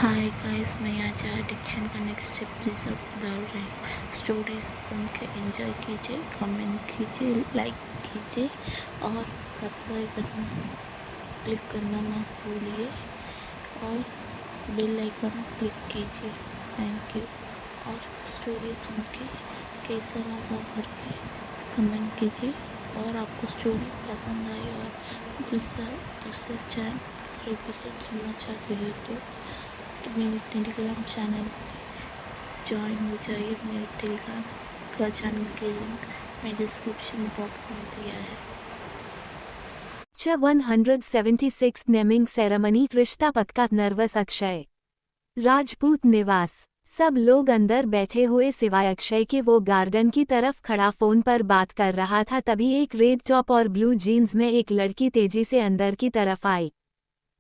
Hi guys, मैं आज addiction का नेक्स्ट एपिसोड डाल रही हूँ। स्टोरीज सुन के एंजॉय कीजिए, कमेंट कीजिए, लाइक कीजिए और सब्सक्राइब बटन क्लिक करना ना भूलिए और बेल आइकन क्लिक कीजिए। Thank you. और स्टोरी सुन के कैसा लगा करके कमेंट कीजिए और आपको स्टोरी पसंद आई और दूसरे एपिसोड सुनना चाहते हो तो मेरे टेलीग्राम चैनल पे ज्वाइन हो जाइए। मेरे टेलीग्राम का चैनल की लिंक मैं डिस्क्रिप्शन बॉक्स में दिया है। 176 नेमिंग सेरेमनी रिश्ता पक्का नर्वस अक्षय राजपूत निवास। सब लोग अंदर बैठे हुए सिवाय अक्षय के। वो गार्डन की तरफ खड़ा फोन पर बात कर रहा था। तभी एक रेड टॉप और ब्लू जीन्स में एक लड़की तेजी से अंदर की तरफ आई।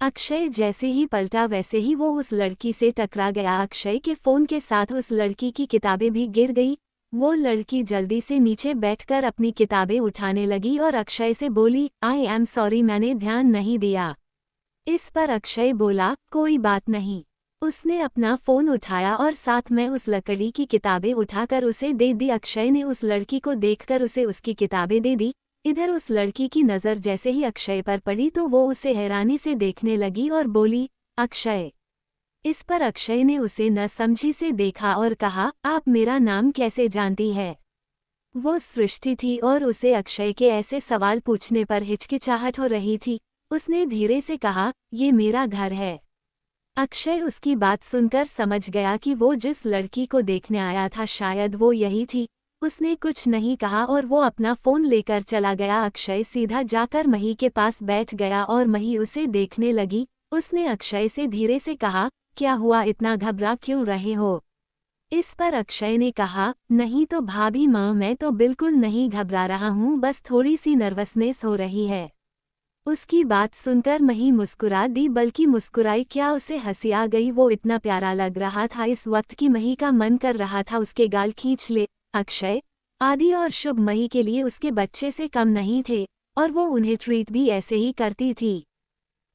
अक्षय जैसे ही पलटा वैसे ही वो उस लड़की से टकरा गया। अक्षय के फोन के साथ उस लड़की की किताबें भी गिर गई। वो लड़की जल्दी से नीचे बैठकर अपनी किताबें उठाने लगी और अक्षय से बोली, आई एम सॉरी, मैंने ध्यान नहीं दिया। इस पर अक्षय बोला, कोई बात नहीं। उसने अपना फोन उठाया और साथ में उस लकड़ी की किताबें उठाकर उसे दे दी। अक्षय ने उस लड़की को देखकर उसे उसकी किताबें दे दी। इधर उस लड़की की नज़र जैसे ही अक्षय पर पड़ी तो वो उसे हैरानी से देखने लगी और बोली, अक्षय। इस पर अक्षय ने उसे न समझी से देखा और कहा, आप मेरा नाम कैसे जानती है? वो सृष्टि थी और उसे अक्षय के ऐसे सवाल पूछने पर हिचकिचाहट हो रही थी। उसने धीरे से कहा, ये मेरा घर है। अक्षय उसकी बात सुनकर समझ गया कि वो जिस लड़की को देखने आया था शायद वो यही थी। उसने कुछ नहीं कहा और वो अपना फोन लेकर चला गया। अक्षय सीधा जाकर मही के पास बैठ गया और मही उसे देखने लगी। उसने अक्षय से धीरे से कहा, क्या हुआ, इतना घबरा क्यों रहे हो? इस पर अक्षय ने कहा, नहीं तो भाभी माँ, मैं तो बिल्कुल नहीं घबरा रहा हूँ, बस थोड़ी सी नर्वसनेस हो रही है। उसकी बात सुनकर मही मुस्कुरा दी, बल्कि मुस्कुराई क्या, उसे हंसी आ गई। वो इतना प्यारा लग रहा था इस वक्त की मही का मन कर रहा था उसके गाल खींच ले। अक्षय, आदि और शुभ मही के लिए उसके बच्चे से कम नहीं थे और वो उन्हें ट्रीट भी ऐसे ही करती थी।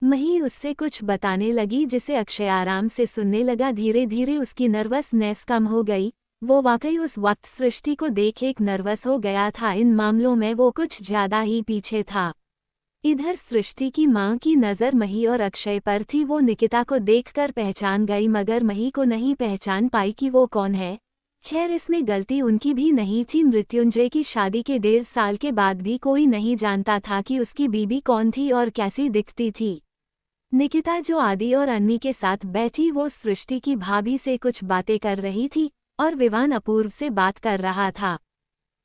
मही उससे कुछ बताने लगी जिसे अक्षय आराम से सुनने लगा। धीरे धीरे उसकी नर्वसनेस कम हो गई। वो वाकई उस वक्त सृष्टि को देख एक नर्वस हो गया था। इन मामलों में वो कुछ ज्यादा ही पीछे था। इधर सृष्टि की मां की नज़र मही और अक्षय पर थी। वो निकिता को देखकर पहचान गई मगर मही को नहीं पहचान पाई कि वो कौन है। खैर, इसमें गलती उनकी भी नहीं थी। मृत्युंजय की शादी के 1.5 साल के बाद भी कोई नहीं जानता था कि उसकी बीबी कौन थी और कैसी दिखती थी। निकिता जो आदि और अन्नी के साथ बैठी, वो सृष्टि की भाभी से कुछ बातें कर रही थी और विवान अपूर्व से बात कर रहा था।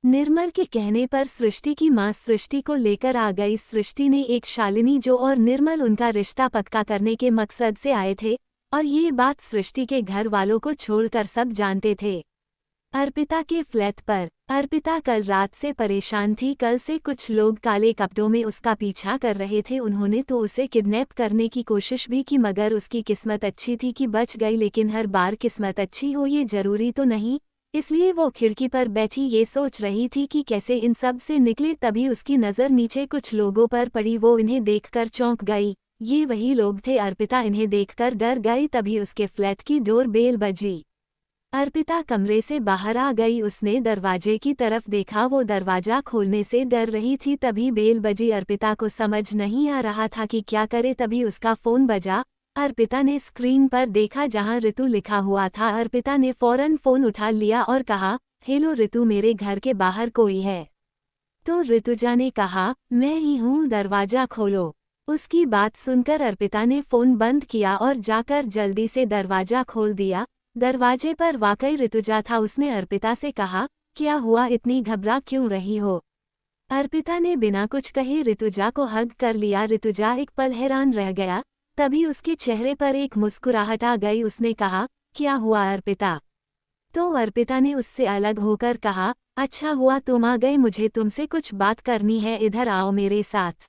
निर्मल के कहने पर सृष्टि की मां सृष्टि को लेकर आ गई। सृष्टि ने एक शालिनी जो और निर्मल उनका रिश्ता पक्का करने के मकसद से आए थे और ये बात सृष्टि के घर वालों को छोड़कर सब जानते थे। अर्पिता के फ्लैट पर अर्पिता कल रात से परेशान थी। कल से कुछ लोग काले कपड़ों में उसका पीछा कर रहे थे। उन्होंने तो उसे किडनैप करने की कोशिश भी की मगर उसकी किस्मत अच्छी थी कि बच गई। लेकिन हर बार किस्मत अच्छी हो ये जरूरी तो नहीं, इसलिए वो खिड़की पर बैठी ये सोच रही थी कि कैसे इन सब से निकले। तभी उसकी नज़र नीचे कुछ लोगों पर पड़ी। वो इन्हें देखकर चौंक गई। ये वही लोग थे। अर्पिता इन्हें देखकर डर गई। तभी उसके फ्लैट की डोर बेल बजी। अर्पिता कमरे से बाहर आ गई। उसने दरवाजे की तरफ देखा। वो दरवाजा खोलने से डर रही थी। तभी बेल बजी। अर्पिता को समझ नहीं आ रहा था कि क्या करे। तभी उसका फोन बजा। अर्पिता ने स्क्रीन पर देखा जहां ऋतु लिखा हुआ था। अर्पिता ने फौरन फोन उठा लिया और कहा, हेलो ऋतु, मेरे घर के बाहर कोई है? तो ऋतुजा ने कहा, मैं ही हूँ, दरवाजा खोलो। उसकी बात सुनकर अर्पिता ने फोन बंद किया और जाकर जल्दी से दरवाजा खोल दिया। दरवाजे पर वाकई ऋतुजा था। उसने अर्पिता से कहा, क्या हुआ, इतनी घबरा क्यों रही हो? अर्पिता ने बिना कुछ कहे ऋतुजा को हग कर लिया। ऋतुजा एक पल हैरान रह गया। तभी उसके चेहरे पर एक मुस्कुराहट आ गई। उसने कहा, क्या हुआ अर्पिता? तो अर्पिता ने उससे अलग होकर कहा, अच्छा हुआ तुम आ गए, मुझे तुमसे कुछ बात करनी है, इधर आओ मेरे साथ।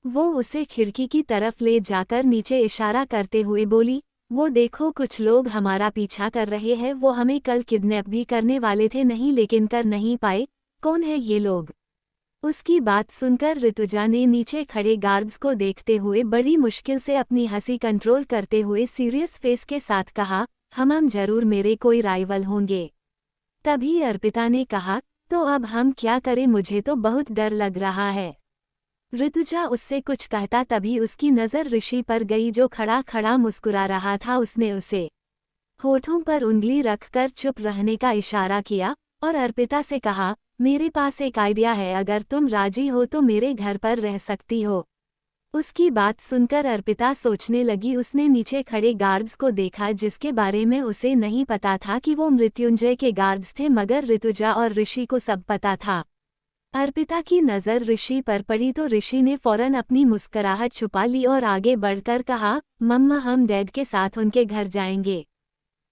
वो उसे खिड़की की तरफ ले जाकर नीचे इशारा करते हुए बोली, वो देखो कुछ लोग हमारा पीछा कर रहे हैं। वो हमें कल किडनैप भी करने वाले थे, नहीं लेकिन कर नहीं पाए। कौन है ये लोग? उसकी बात सुनकर ऋतुजा ने नीचे खड़े गार्ड्स को देखते हुए बड़ी मुश्किल से अपनी हंसी कंट्रोल करते हुए सीरियस फेस के साथ कहा, हम जरूर मेरे कोई राइवल होंगे। तभी अर्पिता ने कहा, तो अब हम क्या करें, मुझे तो बहुत डर लग रहा है। ऋतुजा उससे कुछ कहता तभी उसकी नज़र ऋषि पर गई जो खड़ा खड़ा मुस्कुरा रहा था। उसने उसे होठों पर उंगली रखकर चुप रहने का इशारा किया और अर्पिता से कहा, मेरे पास एक आइडिया है, अगर तुम राजी हो तो मेरे घर पर रह सकती हो। उसकी बात सुनकर अर्पिता सोचने लगी। उसने नीचे खड़े गार्ड्स को देखा जिसके बारे में उसे नहीं पता था कि वो मृत्युंजय के गार्ड्स थे, मगर ऋतुजा और ऋषि को सब पता था। अर्पिता की नज़र ऋषि पर पड़ी तो ऋषि ने फौरन अपनी मुस्कुराहट छुपा ली और आगे बढ़कर कहा, मम्मा हम डैड के साथ उनके घर जाएंगे।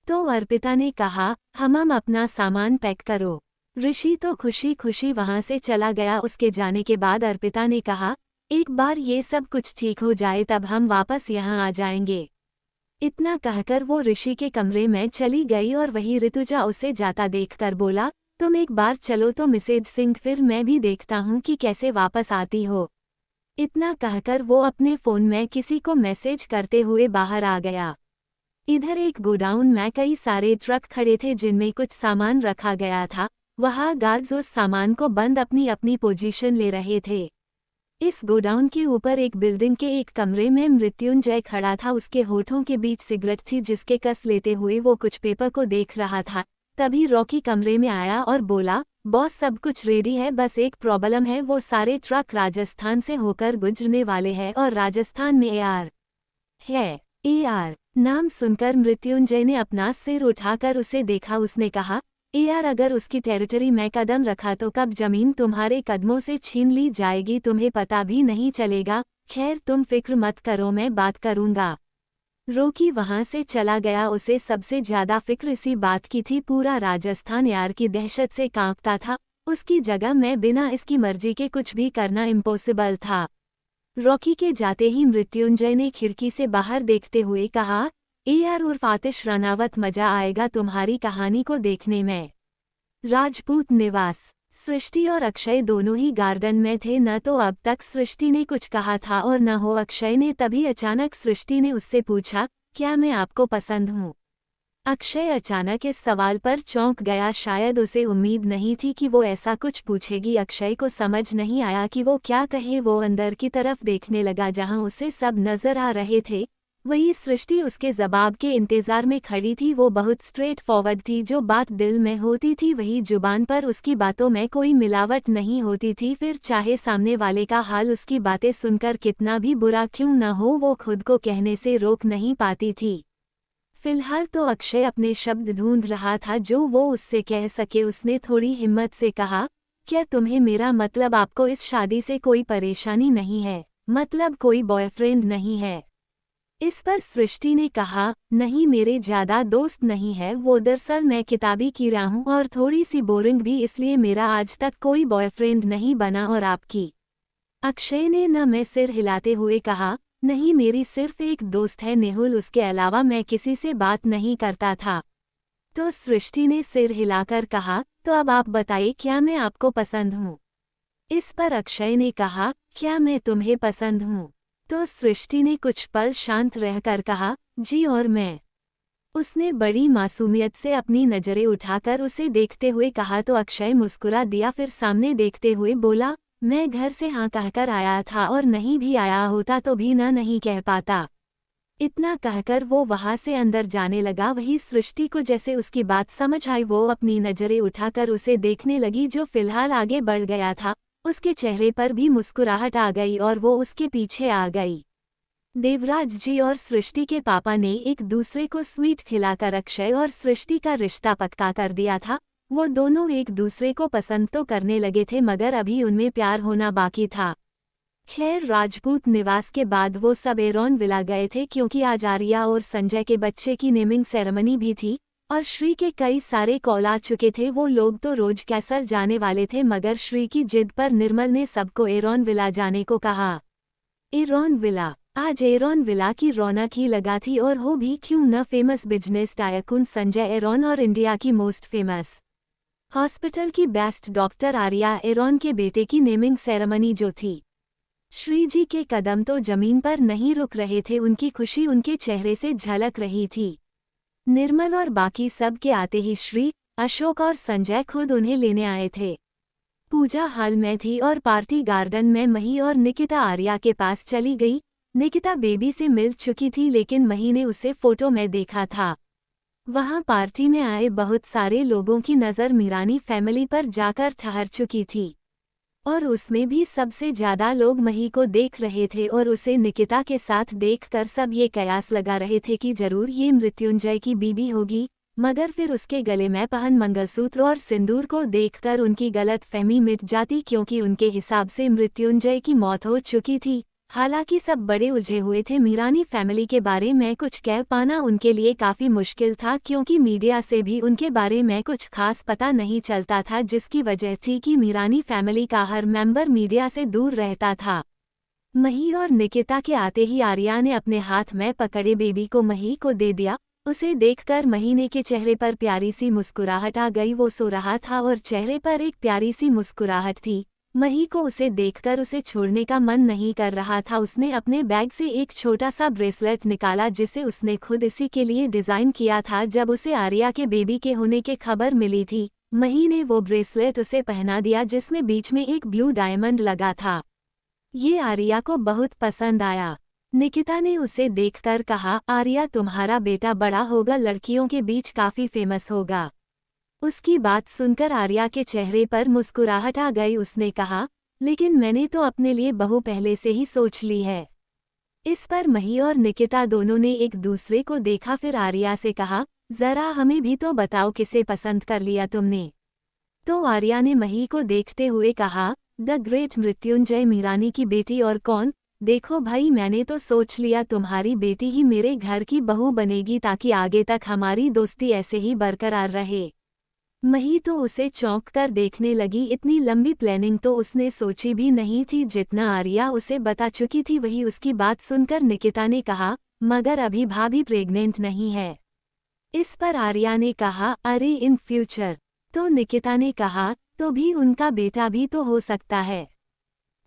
तो अर्पिता ने कहा, हम अपना सामान पैक करो। ऋषि तो खुशी खुशी वहां से चला गया। उसके जाने के बाद अर्पिता ने कहा, एक बार ये सब कुछ ठीक हो जाए तब हम वापस यहाँ आ जाएंगे। इतना कहकर वो ऋषि के कमरे में चली गई और वही ऋतुजा उसे जाता देखकर बोला, तुम एक बार चलो तो मिसेज सिंह, फिर मैं भी देखता हूँ कि कैसे वापस आती हो। इतना कहकर वो अपने फ़ोन में किसी को मैसेज करते हुए बाहर आ गया। इधर एक गोडाउन में कई सारे ट्रक खड़े थे जिनमें कुछ सामान रखा गया था। वहाँ गार्ड्स उस सामान को बंद अपनी अपनी पोजीशन ले रहे थे। इस गोडाउन के ऊपर एक बिल्डिंग के एक कमरे में मृत्युंजय खड़ा था। उसके होठों के बीच सिगरेट थी जिसके कस लेते हुए वो कुछ पेपर को देख रहा था। तभी रॉकी कमरे में आया और बोला, बॉस सब कुछ रेडी है, बस एक प्रॉब्लम है, वो सारे ट्रक राजस्थान से होकर गुजरने वाले हैं और राजस्थान में एआर है। एआर नाम सुनकर मृत्युंजय ने अपना सिर उठाकर उसे देखा। उसने कहा, एआर अगर उसकी टेरिटरी में कदम रखा तो कब जमीन तुम्हारे कदमों से छीन ली जाएगी, तुम्हें पता भी नहीं चलेगा। खैर तुम फिक्र मत करो, मैं बात करूंगा। रॉकी वहां से चला गया। उसे सबसे ज्यादा फिक्र इसी बात की थी, पूरा राजस्थान एआर की दहशत से कांपता था। उसकी जगह में बिना इसकी मर्जी के कुछ भी करना इम्पॉसिबल था। रॉकी के जाते ही मृत्युंजय ने खिड़की से बाहर देखते हुए कहा, एआर उर्फ आतिश रानावत, मजा आएगा तुम्हारी कहानी को देखने में। राजपूत निवास। सृष्टि और अक्षय दोनों ही गार्डन में थे। न तो अब तक सृष्टि ने कुछ कहा था और न हो अक्षय ने। तभी अचानक सृष्टि ने उससे पूछा, क्या मैं आपको पसंद हूँ? अक्षय अचानक इस सवाल पर चौंक गया। शायद उसे उम्मीद नहीं थी कि वो ऐसा कुछ पूछेगी। अक्षय को समझ नहीं आया कि वो क्या कहे। वो अंदर की तरफ देखने लगा जहां उसे सब नजर आ रहे थे। वही सृष्टि उसके जवाब के इंतजार में खड़ी थी। वो बहुत स्ट्रेट फॉरवर्ड थी। जो बात दिल में होती थी वही जुबान पर, उसकी बातों में कोई मिलावट नहीं होती थी। फिर चाहे सामने वाले का हाल उसकी बातें सुनकर कितना भी बुरा क्यों न हो, वो खुद को कहने से रोक नहीं पाती थी। फिलहाल तो अक्षय अपने शब्द ढूंढ रहा था जो वो उससे कह सके। उसने थोड़ी हिम्मत से कहा, क्या तुम्हें मेरा मतलब, आपको इस शादी से कोई परेशानी नहीं है? मतलब कोई बॉयफ्रेंड नहीं है? इस पर सृष्टि ने कहा, नहीं मेरे ज़्यादा दोस्त नहीं है। वो दरअसल मैं किताबी कीड़ा हूँ और थोड़ी सी बोरिंग भी, इसलिए मेरा आज तक कोई बॉयफ्रेंड नहीं बना। और आपकी? अक्षय ने न में सिर हिलाते हुए कहा, नहीं मेरी सिर्फ एक दोस्त है नेहुल, उसके अलावा मैं किसी से बात नहीं करता था। तो सृष्टि ने सिर हिलाकर कहा, तो अब आप बताइए क्या मैं आपको पसंद हूँ? इस पर अक्षय ने कहा, क्या मैं तुम्हें पसंद हूँ? तो सृष्टि ने कुछ पल शांत रहकर कहा, जी और मैं। उसने बड़ी मासूमियत से अपनी नजरें उठाकर उसे देखते हुए कहा। तो अक्षय मुस्कुरा दिया, फिर सामने देखते हुए बोला, मैं घर से हाँ कहकर आया था और नहीं भी आया होता तो भी ना नहीं कह पाता। इतना कहकर वो वहां से अंदर जाने लगा। वही सृष्टि को जैसे उसकी बात समझ आई, वो अपनी नजरें उठाकर उसे देखने लगी जो फिलहाल आगे बढ़ गया था। उसके चेहरे पर भी मुस्कुराहट आ गई और वो उसके पीछे आ गई। देवराज जी और सृष्टि के पापा ने एक दूसरे को स्वीट खिलाकर अक्षय और सृष्टि का रिश्ता पक्का कर दिया था। वो दोनों एक दूसरे को पसंद तो करने लगे थे मगर अभी उनमें प्यार होना बाकी था। खैर राजपूत निवास के बाद वो सब एरॉन विला गए थे क्योंकि आज आर्या और संजय के बच्चे की नेमिंग सेरेमनी भी थी और श्री के कई सारे कॉल आ चुके थे। वो लोग तो रोज कैसल जाने वाले थे मगर श्री की जिद पर निर्मल ने सबको एरॉन विला जाने को कहा। Aaron villa. आज एरॉन विला की रौनक ही लगा थी और हो भी क्यों न famous business tycoon Sanjay Aaron और इंडिया की मोस्ट फेमस हॉस्पिटल की बेस्ट डॉक्टर आर्या एरॉन के बेटे की नेमिंग सेरेमनी जो थी। श्री जी के कदम तो जमीन पर नहीं रुक रहे थे, उनकी खुशी उनके चेहरे से झलक रही थी। निर्मल और बाकी सब के आते ही श्री, अशोक और संजय खुद उन्हें लेने आए थे। पूजा हॉल में थी और पार्टी गार्डन में मही और निकिता आर्या के पास चली गई। निकिता बेबी से मिल चुकी थी लेकिन मही ने उसे फोटो में देखा था। वहां पार्टी में आए बहुत सारे लोगों की नज़र मीरानी फैमिली पर जाकर ठहर चुकी थी और उसमें भी सबसे ज्यादा लोग मही को देख रहे थे और उसे निकिता के साथ देखकर सब ये कयास लगा रहे थे कि जरूर ये मृत्युंजय की बीबी होगी। मगर फिर उसके गले में पहन मंगलसूत्र और सिंदूर को देखकर उनकी गलतफहमी मिट जाती, क्योंकि उनके हिसाब से मृत्युंजय की मौत हो चुकी थी। हालांकि सब बड़े उलझे हुए थे। मीरानी फैमिली के बारे में कुछ कह पाना उनके लिए काफी मुश्किल था, क्योंकि मीडिया से भी उनके बारे में कुछ खास पता नहीं चलता था, जिसकी वजह थी कि मीरानी फैमिली का हर मेंबर मीडिया से दूर रहता था। मही और निकिता के आते ही आर्या ने अपने हाथ में पकड़े बेबी को मही को दे दिया। उसे देखकर महीने के चेहरे पर प्यारी सी मुस्कुराहट आ गई। वो सो रहा था और चेहरे पर एक प्यारी सी मुस्कुराहट थी। मही को उसे देखकर उसे छोड़ने का मन नहीं कर रहा था। उसने अपने बैग से एक छोटा सा ब्रेसलेट निकाला जिसे उसने खुद इसी के लिए डिजाइन किया था। जब उसे आर्या के बेबी के होने की खबर मिली थी, मही ने वो ब्रेसलेट उसे पहना दिया जिसमें बीच में एक ब्लू डायमंड लगा था। ये आर्या को बहुत पसंद आया। निकिता ने उसे देखकर कहा, आर्या तुम्हारा बेटा बड़ा होगा, लड़कियों के बीच काफी फेमस होगा। उसकी बात सुनकर आर्या के चेहरे पर मुस्कुराहट आ गई। उसने कहा, लेकिन मैंने तो अपने लिए बहू पहले से ही सोच ली है। इस पर मही और निकिता दोनों ने एक दूसरे को देखा, फिर आर्या से कहा, जरा हमें भी तो बताओ किसे पसंद कर लिया तुमने। तो आर्या ने मही को देखते हुए कहा, द ग्रेट मृत्युंजय मीरानी की बेटी, और कौन। देखो भाई, मैंने तो सोच लिया तुम्हारी बेटी ही मेरे घर की बहू बनेगी, ताकि आगे तक हमारी दोस्ती ऐसे ही बरकरार रहे। मही तो उसे चौंक कर देखने लगी। इतनी लंबी प्लानिंग तो उसने सोची भी नहीं थी जितना आर्या उसे बता चुकी थी। वही उसकी बात सुनकर निकिता ने कहा, मगर अभी भाभी प्रेग्नेंट नहीं है। इस पर आर्या ने कहा, अरे इन फ्यूचर। तो निकिता ने कहा, तो भी उनका बेटा भी तो हो सकता है।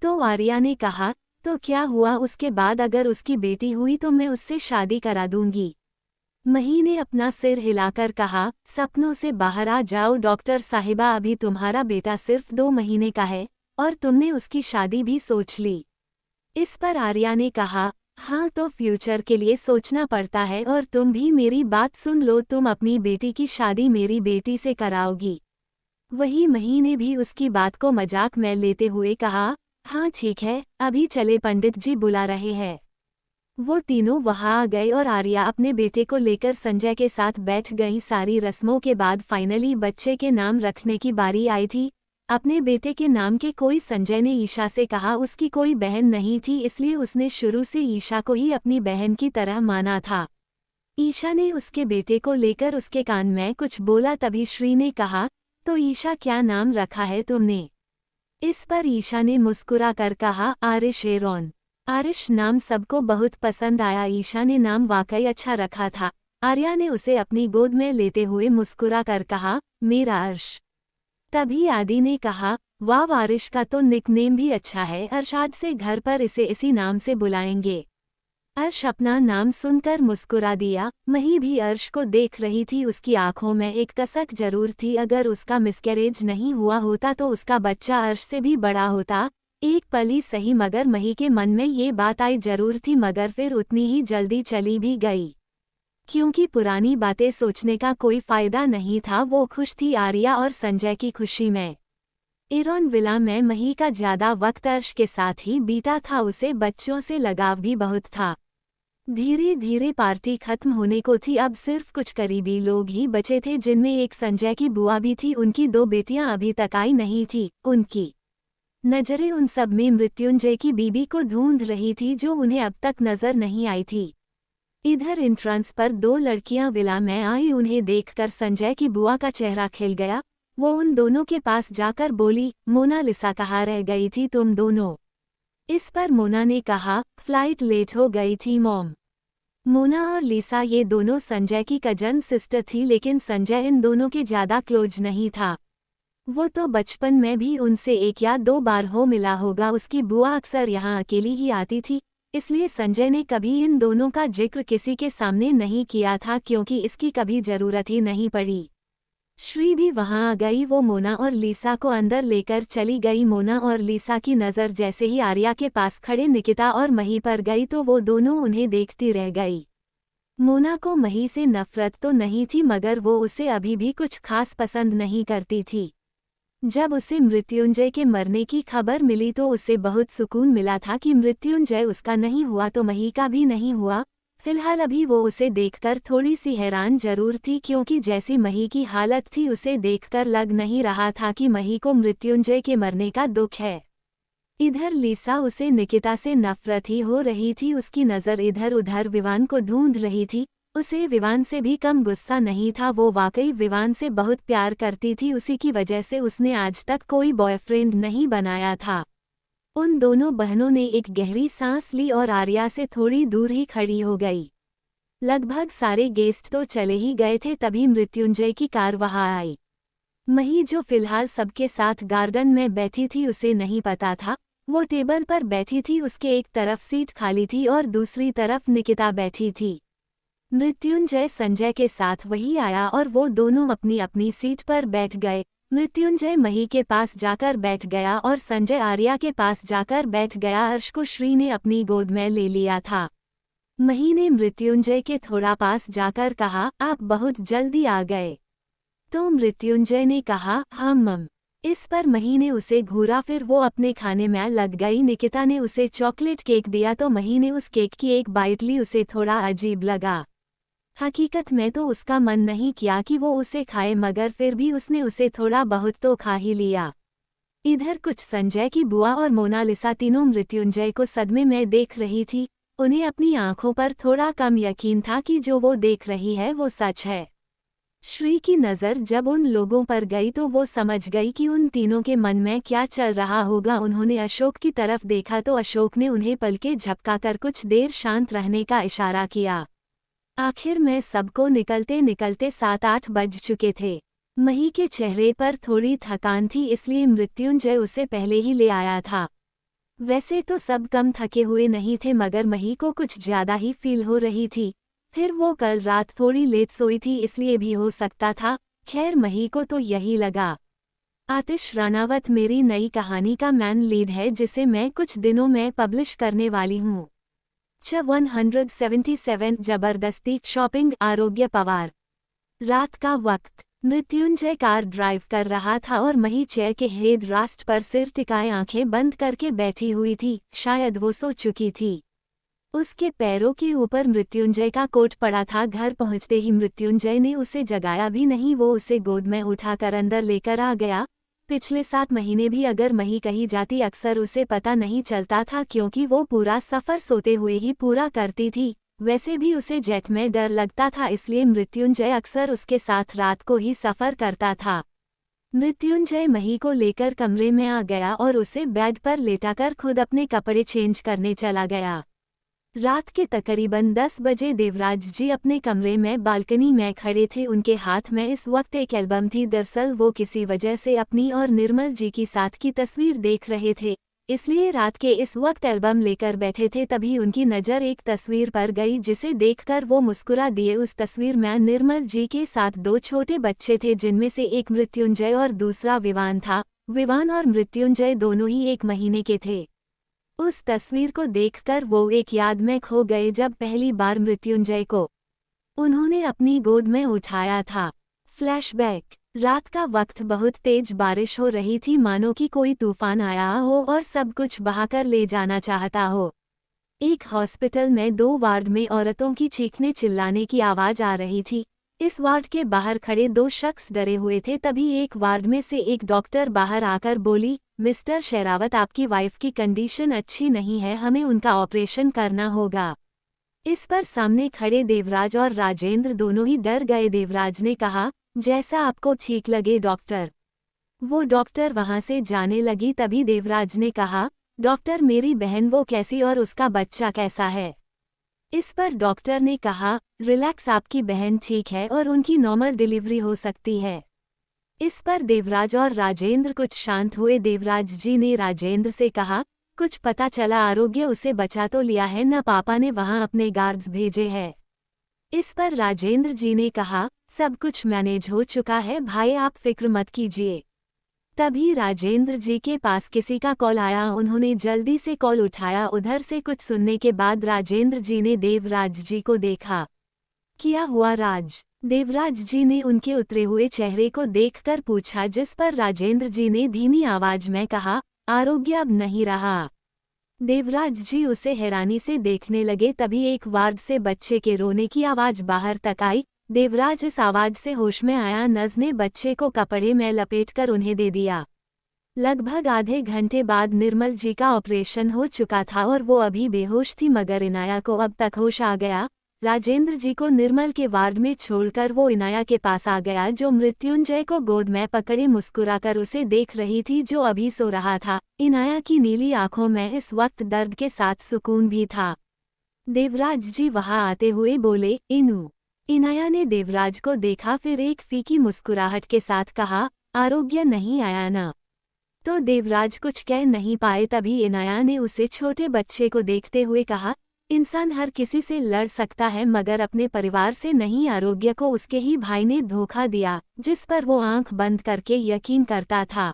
तो आर्या ने कहा, तो क्या हुआ, उसके बाद अगर उसकी बेटी हुई तो मैं उससे शादी करा दूंगी। मही ने अपना सिर हिलाकर कहा, सपनों से बाहर आ जाओ डॉक्टर साहिबा, अभी तुम्हारा बेटा सिर्फ 2 महीने का है और तुमने उसकी शादी भी सोच ली। इस पर आर्या ने कहा, हाँ तो फ्यूचर के लिए सोचना पड़ता है, और तुम भी मेरी बात सुन लो, तुम अपनी बेटी की शादी मेरी बेटी से कराओगी। वही मही ने भी उसकी बात को मजाक में लेते हुए कहा, हाँ ठीक है, अभी चले, पंडित जी बुला रहे हैं। वो तीनों वहां आ गए और आर्या अपने बेटे को लेकर संजय के साथ बैठ गई। सारी रस्मों के बाद फाइनली बच्चे के नाम रखने की बारी आई थी। अपने बेटे के नाम के कोई संजय ने ईशा से कहा, उसकी कोई बहन नहीं थी, इसलिए उसने शुरू से ईशा को ही अपनी बहन की तरह माना था। ईशा ने उसके बेटे को लेकर उसके कान में कुछ बोला, तभी श्री ने कहा, तो ईशा क्या नाम रखा है तुमने। इस पर ईशा ने मुस्कुरा कर कहा, आरिश एरॉन। आरिश नाम सबको बहुत पसंद आया। ईशा ने नाम वाकई अच्छा रखा था। आर्या ने उसे अपनी गोद में लेते हुए मुस्कुरा कर कहा, मेरा अर्श। तभी आदि ने कहा, वाह, आरिश का तो निकनेम भी अच्छा है, अर्शाद से घर पर इसे इसी नाम से बुलाएंगे। अर्श अपना नाम सुनकर मुस्कुरा दिया। मही भी अर्श को देख रही थी। उसकी आंखों में एक कसक जरूर थी। अगर उसका मिसकैरेज नहीं हुआ होता तो उसका बच्चा अर्श से भी बड़ा होता। एक पल ही सही, मगर मही के मन में ये बात आई जरूर थी, मगर फिर उतनी ही जल्दी चली भी गई, क्योंकि पुरानी बातें सोचने का कोई फायदा नहीं था। वो खुश थी आर्या और संजय की खुशी में। एरॉन विला में मही का ज्यादा वक्त अर्श के साथ ही बीता था। उसे बच्चों से लगाव भी बहुत था। धीरे धीरे पार्टी खत्म होने को थी। अब सिर्फ कुछ करीबी लोग ही बचे थे, जिनमें एक संजय की बुआ भी थी। उनकी 2 बेटियां अभी तक आई नहीं थी। उनकी नजरें उन सब में मृत्युंजय की बीबी को ढूंढ रही थी, जो उन्हें अब तक नजर नहीं आई थी। इधर एंट्रेंस पर 2 लड़कियां विला में आई। उन्हें देखकर संजय की बुआ का चेहरा खिल गया। वो उन दोनों के पास जाकर बोली, मोनालिसा कहाँ रह गई थी तुम दोनों। इस पर मोना ने कहा, फ्लाइट लेट हो गई थी मॉम। मोना और लिसा ये दोनों संजय की कजन सिस्टर थी, लेकिन संजय इन दोनों के ज्यादा क्लोज नहीं था। वो तो बचपन में भी उनसे 1 या 2 बार हो मिला होगा। उसकी बुआ अक्सर यहाँ अकेली ही आती थी, इसलिए संजय ने कभी इन दोनों का जिक्र किसी के सामने नहीं किया था क्योंकि इसकी कभी जरूरत ही नहीं पड़ी। श्री भी वहां आ गई। वो मोना और लीसा को अंदर लेकर चली गई। मोना और लीसा की नज़र जैसे ही आर्या के पास खड़े निकिता और मही पर गई तो वो दोनों उन्हें देखती रह गई। मोना को मही से नफरत तो नहीं थी मगर वो उसे अभी भी कुछ खास पसंद नहीं करती थी। जब उसे मृत्युंजय के मरने की खबर मिली तो उसे बहुत सुकून मिला था कि मृत्युंजय उसका नहीं हुआ तो मही का भी नहीं हुआ। फिलहाल अभी वो उसे देखकर थोड़ी सी हैरान जरूर थी क्योंकि जैसी मही की हालत थी उसे देखकर लग नहीं रहा था कि मही को मृत्युंजय के मरने का दुख है। इधर लीसा उसे निकिता से नफरत ही हो रही थी। उसकी नज़र इधर उधर विवान को ढूंढ रही थी। उसे विवान से भी कम गुस्सा नहीं था। वो वाकई विवान से बहुत प्यार करती थी। उसी की वजह से उसने आज तक कोई बॉयफ्रेंड नहीं बनाया था। उन दोनों बहनों ने एक गहरी सांस ली और आर्या से थोड़ी दूर ही खड़ी हो गई। लगभग सारे गेस्ट तो चले ही गए थे तभी मृत्युंजय की कार वहां आई। मही जो फिलहाल सबके साथ गार्डन में बैठी थी उसे नहीं पता था। वो टेबल पर बैठी थी। उसके एक तरफ सीट खाली थी और दूसरी तरफ निकिता बैठी थी। मृत्युंजय संजय के साथ वही आया और वो दोनों अपनी अपनी सीट पर बैठ गए। मृत्युंजय मही के पास जाकर बैठ गया और संजय आर्या के पास जाकर बैठ गया। अर्श को श्री ने अपनी गोद में ले लिया था। मही ने मृत्युंजय के थोड़ा पास जाकर कहा, आप बहुत जल्दी आ गए। तो मृत्युंजय ने कहा, हाँ मम। इस पर मही ने उसे घूरा फिर वो अपने खाने में लग गई। निकिता ने उसे चॉकलेट केक दिया तो मही ने उस केक की एक बाइट ली। उसे थोड़ा अजीब लगा। हकीकत में तो उसका मन नहीं किया कि वो उसे खाए मगर फिर भी उसने उसे थोड़ा बहुत तो खा ही लिया। इधर कुछ संजय की बुआ और मोनालिसा तीनों मृत्युंजय को सदमे में देख रही थी। उन्हें अपनी आंखों पर थोड़ा कम यकीन था कि जो वो देख रही है वो सच है। श्री की नज़र जब उन लोगों पर गई तो वो समझ गई कि उन तीनों के मन में क्या चल रहा होगा। उन्होंने अशोक की तरफ देखा तो अशोक ने उन्हें पलके झपकाकर कुछ देर शांत रहने का इशारा किया। आखिर में सबको निकलते निकलते 7-8 बज चुके थे। मही के चेहरे पर थोड़ी थकान थी इसलिए मृत्युंजय उसे पहले ही ले आया था। वैसे तो सब कम थके हुए नहीं थे मगर मही को कुछ ज्यादा ही फील हो रही थी। फिर वो कल रात थोड़ी लेट सोई थी इसलिए भी हो सकता था। खैर मही को तो यही लगा। आतिश रानावत मेरी नई कहानी का मैन लीड है जिसे मैं कुछ दिनों में पब्लिश करने वाली हूँ। 177 जबरदस्ती शॉपिंग आरोग्य पवार। रात का वक्त। मृत्युंजय कार ड्राइव कर रहा था और मही चेयर के हेड रास्ट पर सिर टिकाए आंखें बंद करके बैठी हुई थी। शायद वो सो चुकी थी। उसके पैरों के ऊपर मृत्युंजय का कोट पड़ा था। घर पहुंचते ही मृत्युंजय ने उसे जगाया भी नहीं। वो उसे गोद में उठाकर अंदर लेकर आ गया। पिछले 7 महीने भी अगर मही कहीं जाती अक्सर उसे पता नहीं चलता था क्योंकि वो पूरा सफ़र सोते हुए ही पूरा करती थी। वैसे भी उसे जेट में डर लगता था इसलिए मृत्युंजय अक्सर उसके साथ रात को ही सफ़र करता था। मृत्युंजय मही को लेकर कमरे में आ गया और उसे बेड पर लेटाकर खुद अपने कपड़े चेंज करने चला गया। रात के तकरीबन 10 बजे देवराज जी अपने कमरे में बालकनी में खड़े थे। उनके हाथ में इस वक्त एक एल्बम थी। दरअसल वो किसी वजह से अपनी और निर्मल जी की साथ की तस्वीर देख रहे थे इसलिए रात के इस वक्त एल्बम लेकर बैठे थे। तभी उनकी नज़र एक तस्वीर पर गई जिसे देखकर वो मुस्कुरा दिए। उस तस्वीर में निर्मल जी के साथ 2 छोटे बच्चे थे जिनमें से एक मृत्युंजय और दूसरा विवान था। विवान और मृत्युंजय दोनों ही 1 महीने के थे। उस तस्वीर को देखकर वो एक याद में खो गए जब पहली बार मृत्युंजय को उन्होंने अपनी गोद में उठाया था। फ्लैशबैक। रात का वक्त बहुत तेज बारिश हो रही थी मानो कि कोई तूफान आया हो और सब कुछ बहाकर ले जाना चाहता हो। एक हॉस्पिटल में 2 वार्ड में औरतों की चीखने चिल्लाने की आवाज़ आ रही थी। इस वार्ड के बाहर खड़े 2 शख्स डरे हुए थे। तभी एक वार्ड में से एक डॉक्टर बाहर आकर बोली, मिस्टर शेरावत आपकी वाइफ की कंडीशन अच्छी नहीं है, हमें उनका ऑपरेशन करना होगा। इस पर सामने खड़े देवराज और राजेंद्र दोनों ही डर गए। देवराज ने कहा, जैसा आपको ठीक लगे डॉक्टर। वो डॉक्टर वहां से जाने लगी। तभी देवराज ने कहा, डॉक्टर मेरी बहन वो कैसी और उसका बच्चा कैसा है? इस पर डॉक्टर ने कहा, रिलैक्स आपकी बहन ठीक है और उनकी नॉर्मल डिलीवरी हो सकती है। इस पर देवराज और राजेंद्र कुछ शांत हुए। देवराज जी ने राजेंद्र से कहा, कुछ पता चला? आरोग्य उसे बचा तो लिया है न, पापा ने वहां अपने गार्ड्स भेजे हैं। इस पर राजेंद्र जी ने कहा, सब कुछ मैनेज हो चुका है भाई, आप फिक्र मत कीजिए। तभी राजेंद्र जी के पास किसी का कॉल आया। उन्होंने जल्दी से कॉल उठाया। उधर से कुछ सुनने के बाद राजेंद्र जी ने देवराज जी को देखा। क्या हुआ राज? देवराज जी ने उनके उतरे हुए चेहरे को देखकर पूछा, जिस पर राजेंद्र जी ने धीमी आवाज में कहा, आरोग्य अब नहीं रहा। देवराज जी उसे हैरानी से देखने लगे। तभी एक वार्ड से बच्चे के रोने की आवाज बाहर तक आई। देवराज इस आवाज से होश में आया। नज ने बच्चे को कपड़े में लपेटकर उन्हें दे दिया। लगभग आधे घंटे बाद निर्मल जी का ऑपरेशन हो चुका था और वो अभी बेहोश थी, मगर इनाया को अब तक होश आ गया। राजेंद्र जी को निर्मल के वार्ड में छोड़कर वो इनाया के पास आ गया, जो मृत्युंजय को गोद में पकड़े मुस्कुराकर उसे देख रही थी, जो अभी सो रहा था। इनाया की नीली आंखों में इस वक्त दर्द के साथ सुकून भी था। देवराज जी वहां आते हुए बोले, इनू। इनाया ने देवराज को देखा, फिर एक फीकी मुस्कुराहट के साथ कहा, आरोग्य नहीं आया ना? तो देवराज कुछ कह नहीं पाए। तभी इनाया ने उसे छोटे बच्चे को देखते हुए कहा, इंसान हर किसी से लड़ सकता है मगर अपने परिवार से नहीं। आरोग्य को उसके ही भाई ने धोखा दिया, जिस पर वो आंख बंद करके यकीन करता था।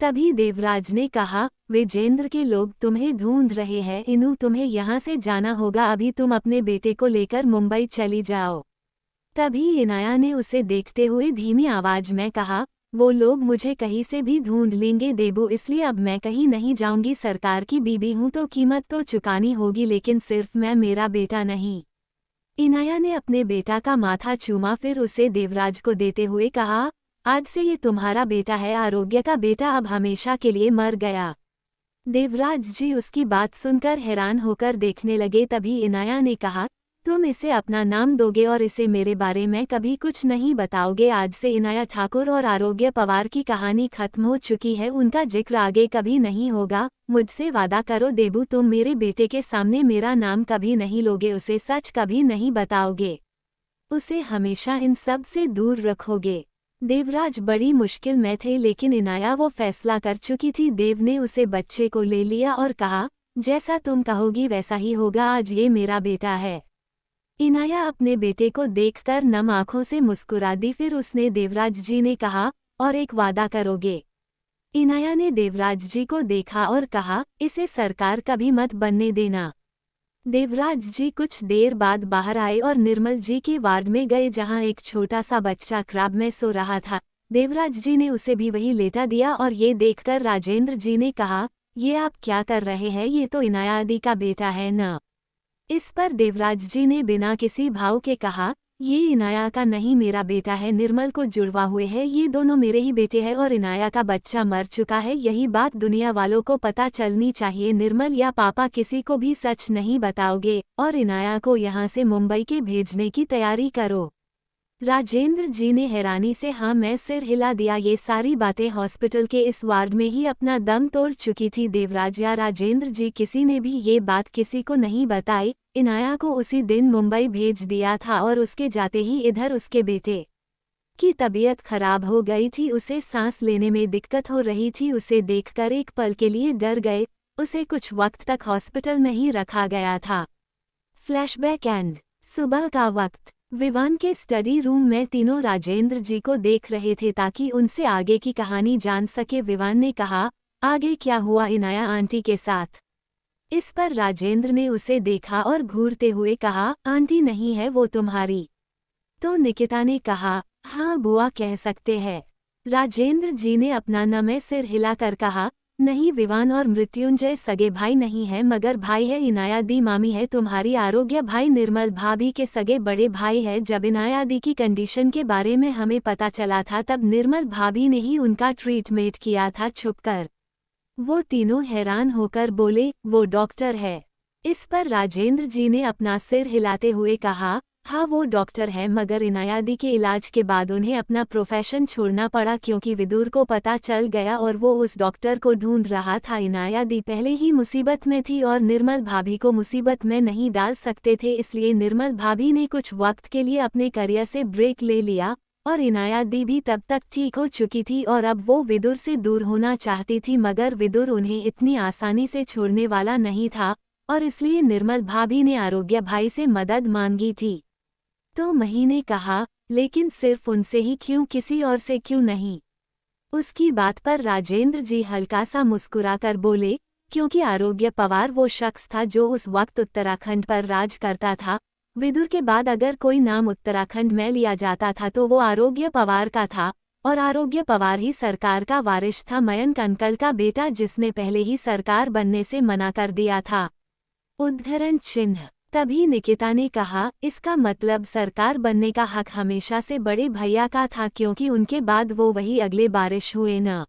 तभी देवराज ने कहा, विजेंद्र के लोग तुम्हें ढूंढ रहे हैं। इनू, तुम्हें यहाँ से जाना होगा। अभी तुम अपने बेटे को लेकर मुंबई चली जाओ। तभी इनाया ने उसे देखते हुए धीमी आवाज में कहा, वो लोग मुझे कहीं से भी ढूंढ लेंगे देबू, इसलिए अब मैं कहीं नहीं जाऊंगी। सरकार की बीबी हूं तो कीमत तो चुकानी होगी, लेकिन सिर्फ मैं, मेरा बेटा नहीं। इनाया ने अपने बेटा का माथा चूमा, फिर उसे देवराज को देते हुए कहा, आज से ये तुम्हारा बेटा है। आरोग्य का बेटा अब हमेशा के लिए मर गया। देवराज जी उसकी बात सुनकर हैरान होकर देखने लगे। तभी इनाया ने कहा, तुम इसे अपना नाम दोगे और इसे मेरे बारे में कभी कुछ नहीं बताओगे। आज से इनाया ठाकुर और आरोग्य पवार की कहानी खत्म हो चुकी है, उनका जिक्र आगे कभी नहीं होगा। मुझसे वादा करो देबू, तुम मेरे बेटे के सामने मेरा नाम कभी नहीं लोगे, उसे सच कभी नहीं बताओगे, उसे हमेशा इन सब से दूर रखोगे। देवराज बड़ी मुश्किल में थे, लेकिन इनाया वो फैसला कर चुकी थी। देव ने उसे बच्चे को ले लिया और कहा, जैसा तुम कहोगी वैसा ही होगा, आज ये मेरा बेटा है। इनाया अपने बेटे को देखकर नम आंखों से मुस्कुरा दी। फिर उसने देवराज जी ने कहा, और एक वादा करोगे? इनाया ने देवराज जी को देखा और कहा, इसे सरकार कभी मत बनने देना। देवराज जी कुछ देर बाद बाहर आए और निर्मल जी के वार्ड में गए, जहां एक छोटा सा बच्चा क्रैब में सो रहा था। देवराज जी ने उसे भी वही लेटा दिया और ये देखकर राजेंद्र जी ने कहा, ये आप क्या कर रहे हैं? ये तो इनाया दी का बेटा है ना? इस पर देवराज जी ने बिना किसी भाव के कहा, ये इनाया का नहीं, मेरा बेटा है। निर्मल को जुड़वा हुए हैं, ये दोनों मेरे ही बेटे हैं और इनाया का बच्चा मर चुका है। यही बात दुनिया वालों को पता चलनी चाहिए। निर्मल या पापा किसी को भी सच नहीं बताओगे और इनाया को यहाँ से मुंबई के भेजने की तैयारी करो। राजेंद्र जी ने हैरानी से हाँ में सिर हिला दिया। ये सारी बातें हॉस्पिटल के इस वार्ड में ही अपना दम तोड़ चुकी थी। देवराज या राजेंद्र जी किसी ने भी ये बात किसी को नहीं बताई। इनाया को उसी दिन मुंबई भेज दिया था और उसके जाते ही इधर उसके बेटे की तबीयत खराब हो गई थी। उसे सांस लेने में दिक्कत हो रही थी। उसे देखकर एक पल के लिए डर गए। उसे कुछ वक्त तक हॉस्पिटल में ही रखा गया था। फ्लैशबैक एंड सुबह का वक्त। विवान के स्टडी रूम में तीनों राजेंद्र जी को देख रहे थे ताकि उनसे आगे की कहानी जान सके। विवान ने कहा, आगे क्या हुआ इनाया आंटी के साथ? इस पर राजेंद्र ने उसे देखा और घूरते हुए कहा, आंटी नहीं है वो तुम्हारी। तो निकिता ने कहा, हाँ बुआ कह सकते हैं। राजेंद्र जी ने अपना नमे सिर हिलाकर कहा, नहीं विवान और मृत्युंजय सगे भाई नहीं है, मगर भाई है। इनाया दी मामी है तुम्हारी। आरोग्य भाई निर्मल भाभी के सगे बड़े भाई है। जब इनाया दी की कंडीशन के बारे में हमें पता चला था तब निर्मल भाभी ने ही उनका ट्रीटमेंट किया था छुपकर। वो तीनों हैरान होकर बोले, वो डॉक्टर है? इस पर राजेंद्र जी ने अपना सिर हिलाते हुए कहा, हाँ वो डॉक्टर है, मगर इनाया दी के इलाज के बाद उन्हें अपना प्रोफेशन छोड़ना पड़ा क्योंकि विदुर को पता चल गया और वो उस डॉक्टर को ढूंढ रहा था। इनाया दी पहले ही मुसीबत में थी और निर्मल भाभी को मुसीबत में नहीं डाल सकते थे, इसलिए निर्मल भाभी ने कुछ वक्त के लिए अपने करियर से ब्रेक ले लिया और इनाया दी भी तब तक ठीक हो चुकी थी और अब वो विदुर से दूर होना चाहती थी, मगर विदुर उन्हें इतनी आसानी से छोड़ने वाला नहीं था और इसलिए निर्मल भाभी ने आरोग्य भाई से मदद मांगी थी। तो मही ने कहा, लेकिन सिर्फ उनसे ही क्यों, किसी और से क्यों नहीं? उसकी बात पर राजेंद्र जी हल्का सा मुस्कुराकर बोले, क्योंकि आरोग्य पवार वो शख्स था जो उस वक्त उत्तराखंड पर राज करता था। विदुर के बाद अगर कोई नाम उत्तराखंड में लिया जाता था तो वो आरोग्य पवार का था, और आरोग्य पवार ही सरकार का वारिस था, मयंक अंकल का बेटा, जिसने पहले ही सरकार बनने से मना कर दिया था। उद्धरण चिन्ह। तभी निकिता ने कहा, इसका मतलब सरकार बनने का हक हमेशा से बड़े भैया का था, क्योंकि उनके बाद वो वही अगले बारिश हुए न?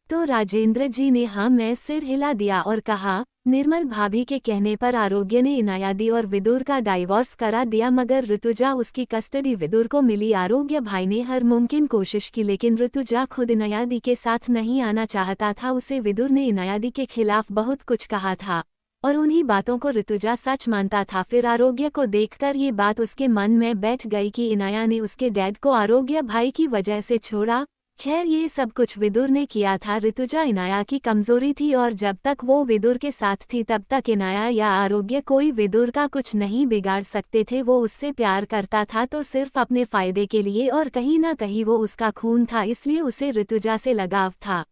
तो राजेंद्र जी ने हाँ में सिर हिला दिया और कहा, निर्मल भाभी के कहने पर आरोग्य ने इनायादी और विदुर का डाइवोर्स करा दिया, मगर ऋतुजा उसकी कस्टडी विदुर को मिली। आरोग्य भाई ने हर मुमकिन कोशिश की, लेकिन ऋतुजा खुद इनायादी के साथ नहीं आना चाहता था। उसे विदुर ने इनायादी के खिलाफ बहुत कुछ कहा था और उन्हीं बातों को ऋतुजा सच मानता था। फिर आरोग्य को देखकर ये बात उसके मन में बैठ गई कि इनाया ने उसके डैड को आरोग्य भाई की वजह से छोड़ा। खैर, ये सब कुछ विदुर ने किया था। ऋतुजा इनाया की कमजोरी थी और जब तक वो विदुर के साथ थी तब तक इनाया या आरोग्य कोई विदुर का कुछ नहीं बिगाड़ सकते थे। वो उससे प्यार करता था तो सिर्फ अपने फायदे के लिए, और कहीं ना कहीं वो उसका खून था, इसलिए उसे ऋतुजा से लगाव था।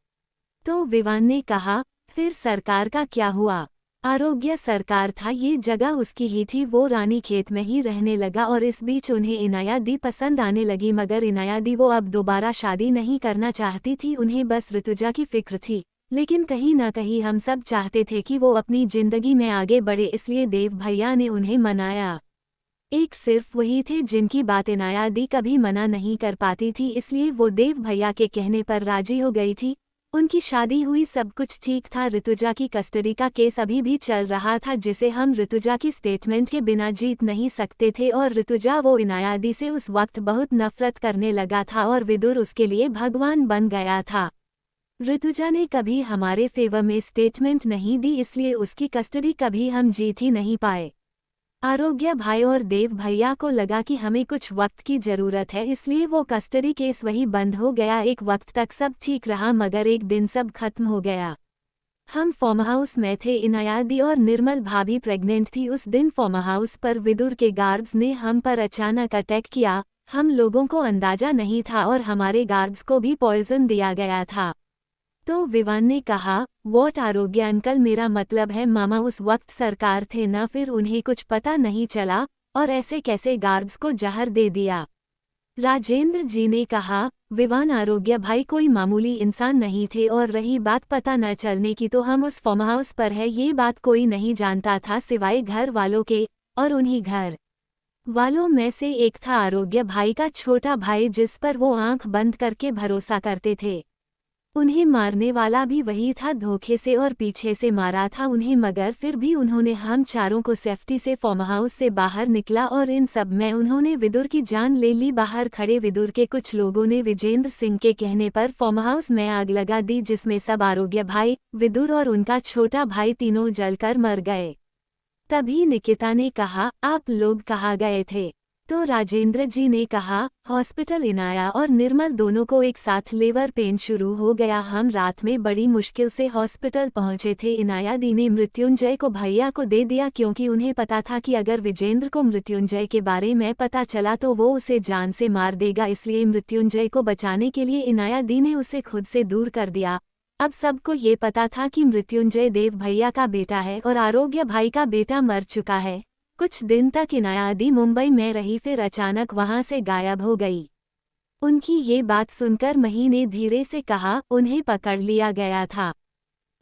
तो विवान ने कहा, फिर सरकार का क्या हुआ? आरोग्य सरकार था, ये जगह उसकी ही थी। वो रानी खेत में ही रहने लगा और इस बीच उन्हें इनाया दी पसंद आने लगी, मगर इनाया दी वो अब दोबारा शादी नहीं करना चाहती थी। उन्हें बस ऋतुजा की फिक्र थी, लेकिन कहीं ना कहीं हम सब चाहते थे कि वो अपनी जिंदगी में आगे बढ़े, इसलिए देव भैया ने उन्हें मनाया। एक सिर्फ वही थे जिनकी बात इनाया दी कभी मना नहीं कर पाती थी, इसलिए वो देव भैया के कहने पर राजी हो गई थी। उनकी शादी हुई, सब कुछ ठीक था। ऋतुजा की कस्टडी का केस अभी भी चल रहा था, जिसे हम ऋतुजा की स्टेटमेंट के बिना जीत नहीं सकते थे, और ऋतुजा वो इनायादी से उस वक्त बहुत नफरत करने लगा था और विदुर उसके लिए भगवान बन गया था। ऋतुजा ने कभी हमारे फेवर में स्टेटमेंट नहीं दी, इसलिए उसकी कस्टडी कभी हम जीत ही नहीं पाए। आरोग्य भाई और देव भैया को लगा कि हमें कुछ वक्त की जरूरत है, इसलिए वो कस्टडी केस वही बंद हो गया। एक वक्त तक सब ठीक रहा, मगर एक दिन सब खत्म हो गया। हम फार्म हाउस में थे, इनायादी और निर्मल भाभी प्रेग्नेंट थी। उस दिन फार्म हाउस पर विदुर के गार्ड्स ने हम पर अचानक अटैक किया। हम लोगों को अंदाजा नहीं था और हमारे गार्ड्स को भी पॉइजन दिया गया था। तो विवान ने कहा, वॉट आरोग्य अंकल, मेरा मतलब है मामा उस वक्त सरकार थे ना, फिर उन्हें कुछ पता नहीं चला और ऐसे कैसे गार्ड्स को जहर दे दिया? राजेंद्र जी ने कहा, विवान आरोग्य भाई कोई मामूली इंसान नहीं थे, और रही बात पता न चलने की, तो हम उस फार्म हाउस पर है ये बात कोई नहीं जानता था सिवाय घर वालों के, और उन्हीं घर वालों में से एक था आरोग्य भाई का छोटा भाई, जिस पर वो आंख बंद करके भरोसा करते थे। उन्हें मारने वाला भी वही था, धोखे से और पीछे से मारा था उन्हें, मगर फिर भी उन्होंने हम चारों को सेफ्टी से फार्म हाउस से बाहर निकला, और इन सब में उन्होंने विदुर की जान ले ली। बाहर खड़े विदुर के कुछ लोगों ने विजेंद्र सिंह के कहने पर फार्म हाउस में आग लगा दी, जिसमें सब आरोग्य भाई, विदुर और उनका छोटा भाई तीनों जलकर मर गए। तभी निकिता ने कहा, आप लोग कहाँ गए थे? तो राजेंद्र जी ने कहा, हॉस्पिटल। इनाया और निर्मल दोनों को एक साथ लेबर पेन शुरू हो गया। हम रात में बड़ी मुश्किल से हॉस्पिटल पहुंचे थे। इनाया दी ने मृत्युंजय को भैया को दे दिया, क्योंकि उन्हें पता था कि अगर विजेंद्र को मृत्युंजय के बारे में पता चला तो वो उसे जान से मार देगा, इसलिए मृत्युंजय को बचाने के लिए इनाया दी ने उसे खुद से दूर कर दिया। अब सबको ये पता था कि मृत्युंजय देव भैया का बेटा है और आरोग्य भाई का बेटा मर चुका है। कुछ दिन तक इनाया दी मुंबई में रही, फिर अचानक वहां से गायब हो गई। उनकी ये बात सुनकर मही ने धीरे से कहा, उन्हें पकड़ लिया गया था।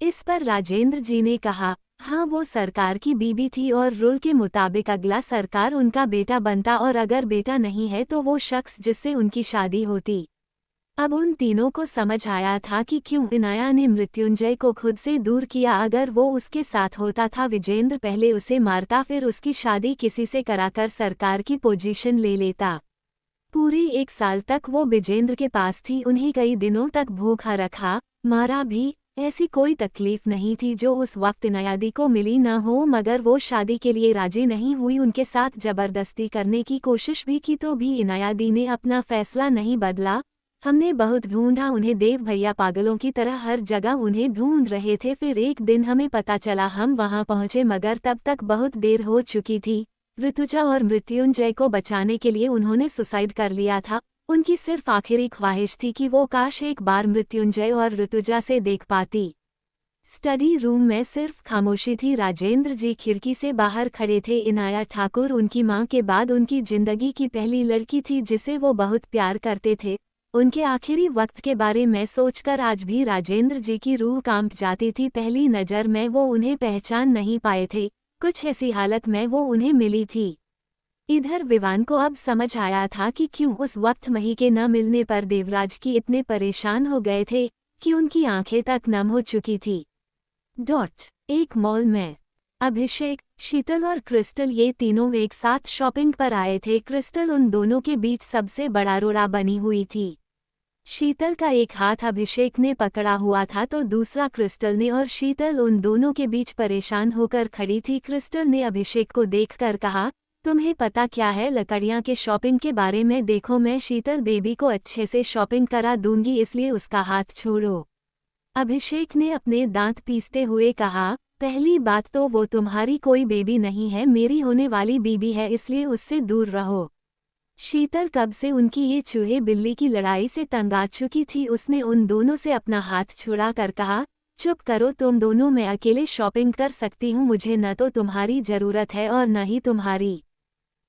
इस पर राजेंद्र जी ने कहा, हाँ, वो सरकार की बीबी थी और रूल के मुताबिक अगला सरकार उनका बेटा बनता, और अगर बेटा नहीं है तो वो शख्स जिससे उनकी शादी होती। अब उन तीनों को समझ आया था कि क्यों इनाया ने मृत्युंजय को खुद से दूर किया। अगर वो उसके साथ होता था, विजेंद्र पहले उसे मारता, फिर उसकी शादी किसी से कराकर सरकार की पोजीशन ले लेता। पूरे 1 साल तक वो विजेंद्र के पास थी, उन्हें कई दिनों तक भूखा रखा, मारा भी। ऐसी कोई तकलीफ नहीं थी जो उस वक्त इनायादी को मिली न हो, मगर वो शादी के लिए राजी नहीं हुई। उनके साथ जबरदस्ती करने की कोशिश भी की तो भी इनायादी ने अपना फैसला नहीं बदला। हमने बहुत ढूंढा उन्हें, देव भैया पागलों की तरह हर जगह उन्हें ढूंढ रहे थे। फिर एक दिन हमें पता चला, हम वहां पहुंचे मगर तब तक बहुत देर हो चुकी थी। ऋतुजा और मृत्युंजय को बचाने के लिए उन्होंने सुसाइड कर लिया था। उनकी सिर्फ आखिरी ख्वाहिश थी कि वो काश एक बार मृत्युंजय और ऋतुजा से देख पाती। स्टडी रूम में सिर्फ खामोशी थी। राजेंद्र जी खिड़की से बाहर खड़े थे। इनाया ठाकुर उनकी मां के बाद उनकी जिंदगी की पहली लड़की थी जिसे वो बहुत प्यार करते थे। उनके आखिरी वक्त के बारे में सोचकर आज भी राजेंद्र जी की रूह कांप जाती थी। पहली नज़र में वो उन्हें पहचान नहीं पाए थे, कुछ ऐसी हालत में वो उन्हें मिली थी। इधर विवान को अब समझ आया था कि क्यों उस वक्त मही के न मिलने पर देवराज की इतने परेशान हो गए थे कि उनकी आंखें तक नम हो चुकी थी। एक मॉल में अभिषेक, शीतल और क्रिस्टल ये तीनों एक साथ शॉपिंग पर आए थे। क्रिस्टल उन दोनों के बीच सबसे बड़ा रोड़ा बनी हुई थी। शीतल का एक हाथ अभिषेक ने पकड़ा हुआ था तो दूसरा क्रिस्टल ने, और शीतल उन दोनों के बीच परेशान होकर खड़ी थी। क्रिस्टल ने अभिषेक को देखकर कहा, तुम्हें पता क्या है लकड़ियां के शॉपिंग के बारे में? देखो मैं शीतल बेबी को अच्छे से शॉपिंग करा दूंगी, इसलिए उसका हाथ छोड़ो। अभिषेक ने अपने दांत पीसते हुए कहा, पहली बात तो वो तुम्हारी कोई बेबी नहीं है, मेरी होने वाली बीबी है, इसलिए उससे दूर रहो। शीतल कब से उनकी ये चूहे बिल्ली की लड़ाई से तंग आ चुकी थी। उसने उन दोनों से अपना हाथ छुड़ा कर कहा, चुप करो तुम दोनों, मैं अकेले शॉपिंग कर सकती हूँ, मुझे न तो तुम्हारी जरूरत है और न ही तुम्हारी।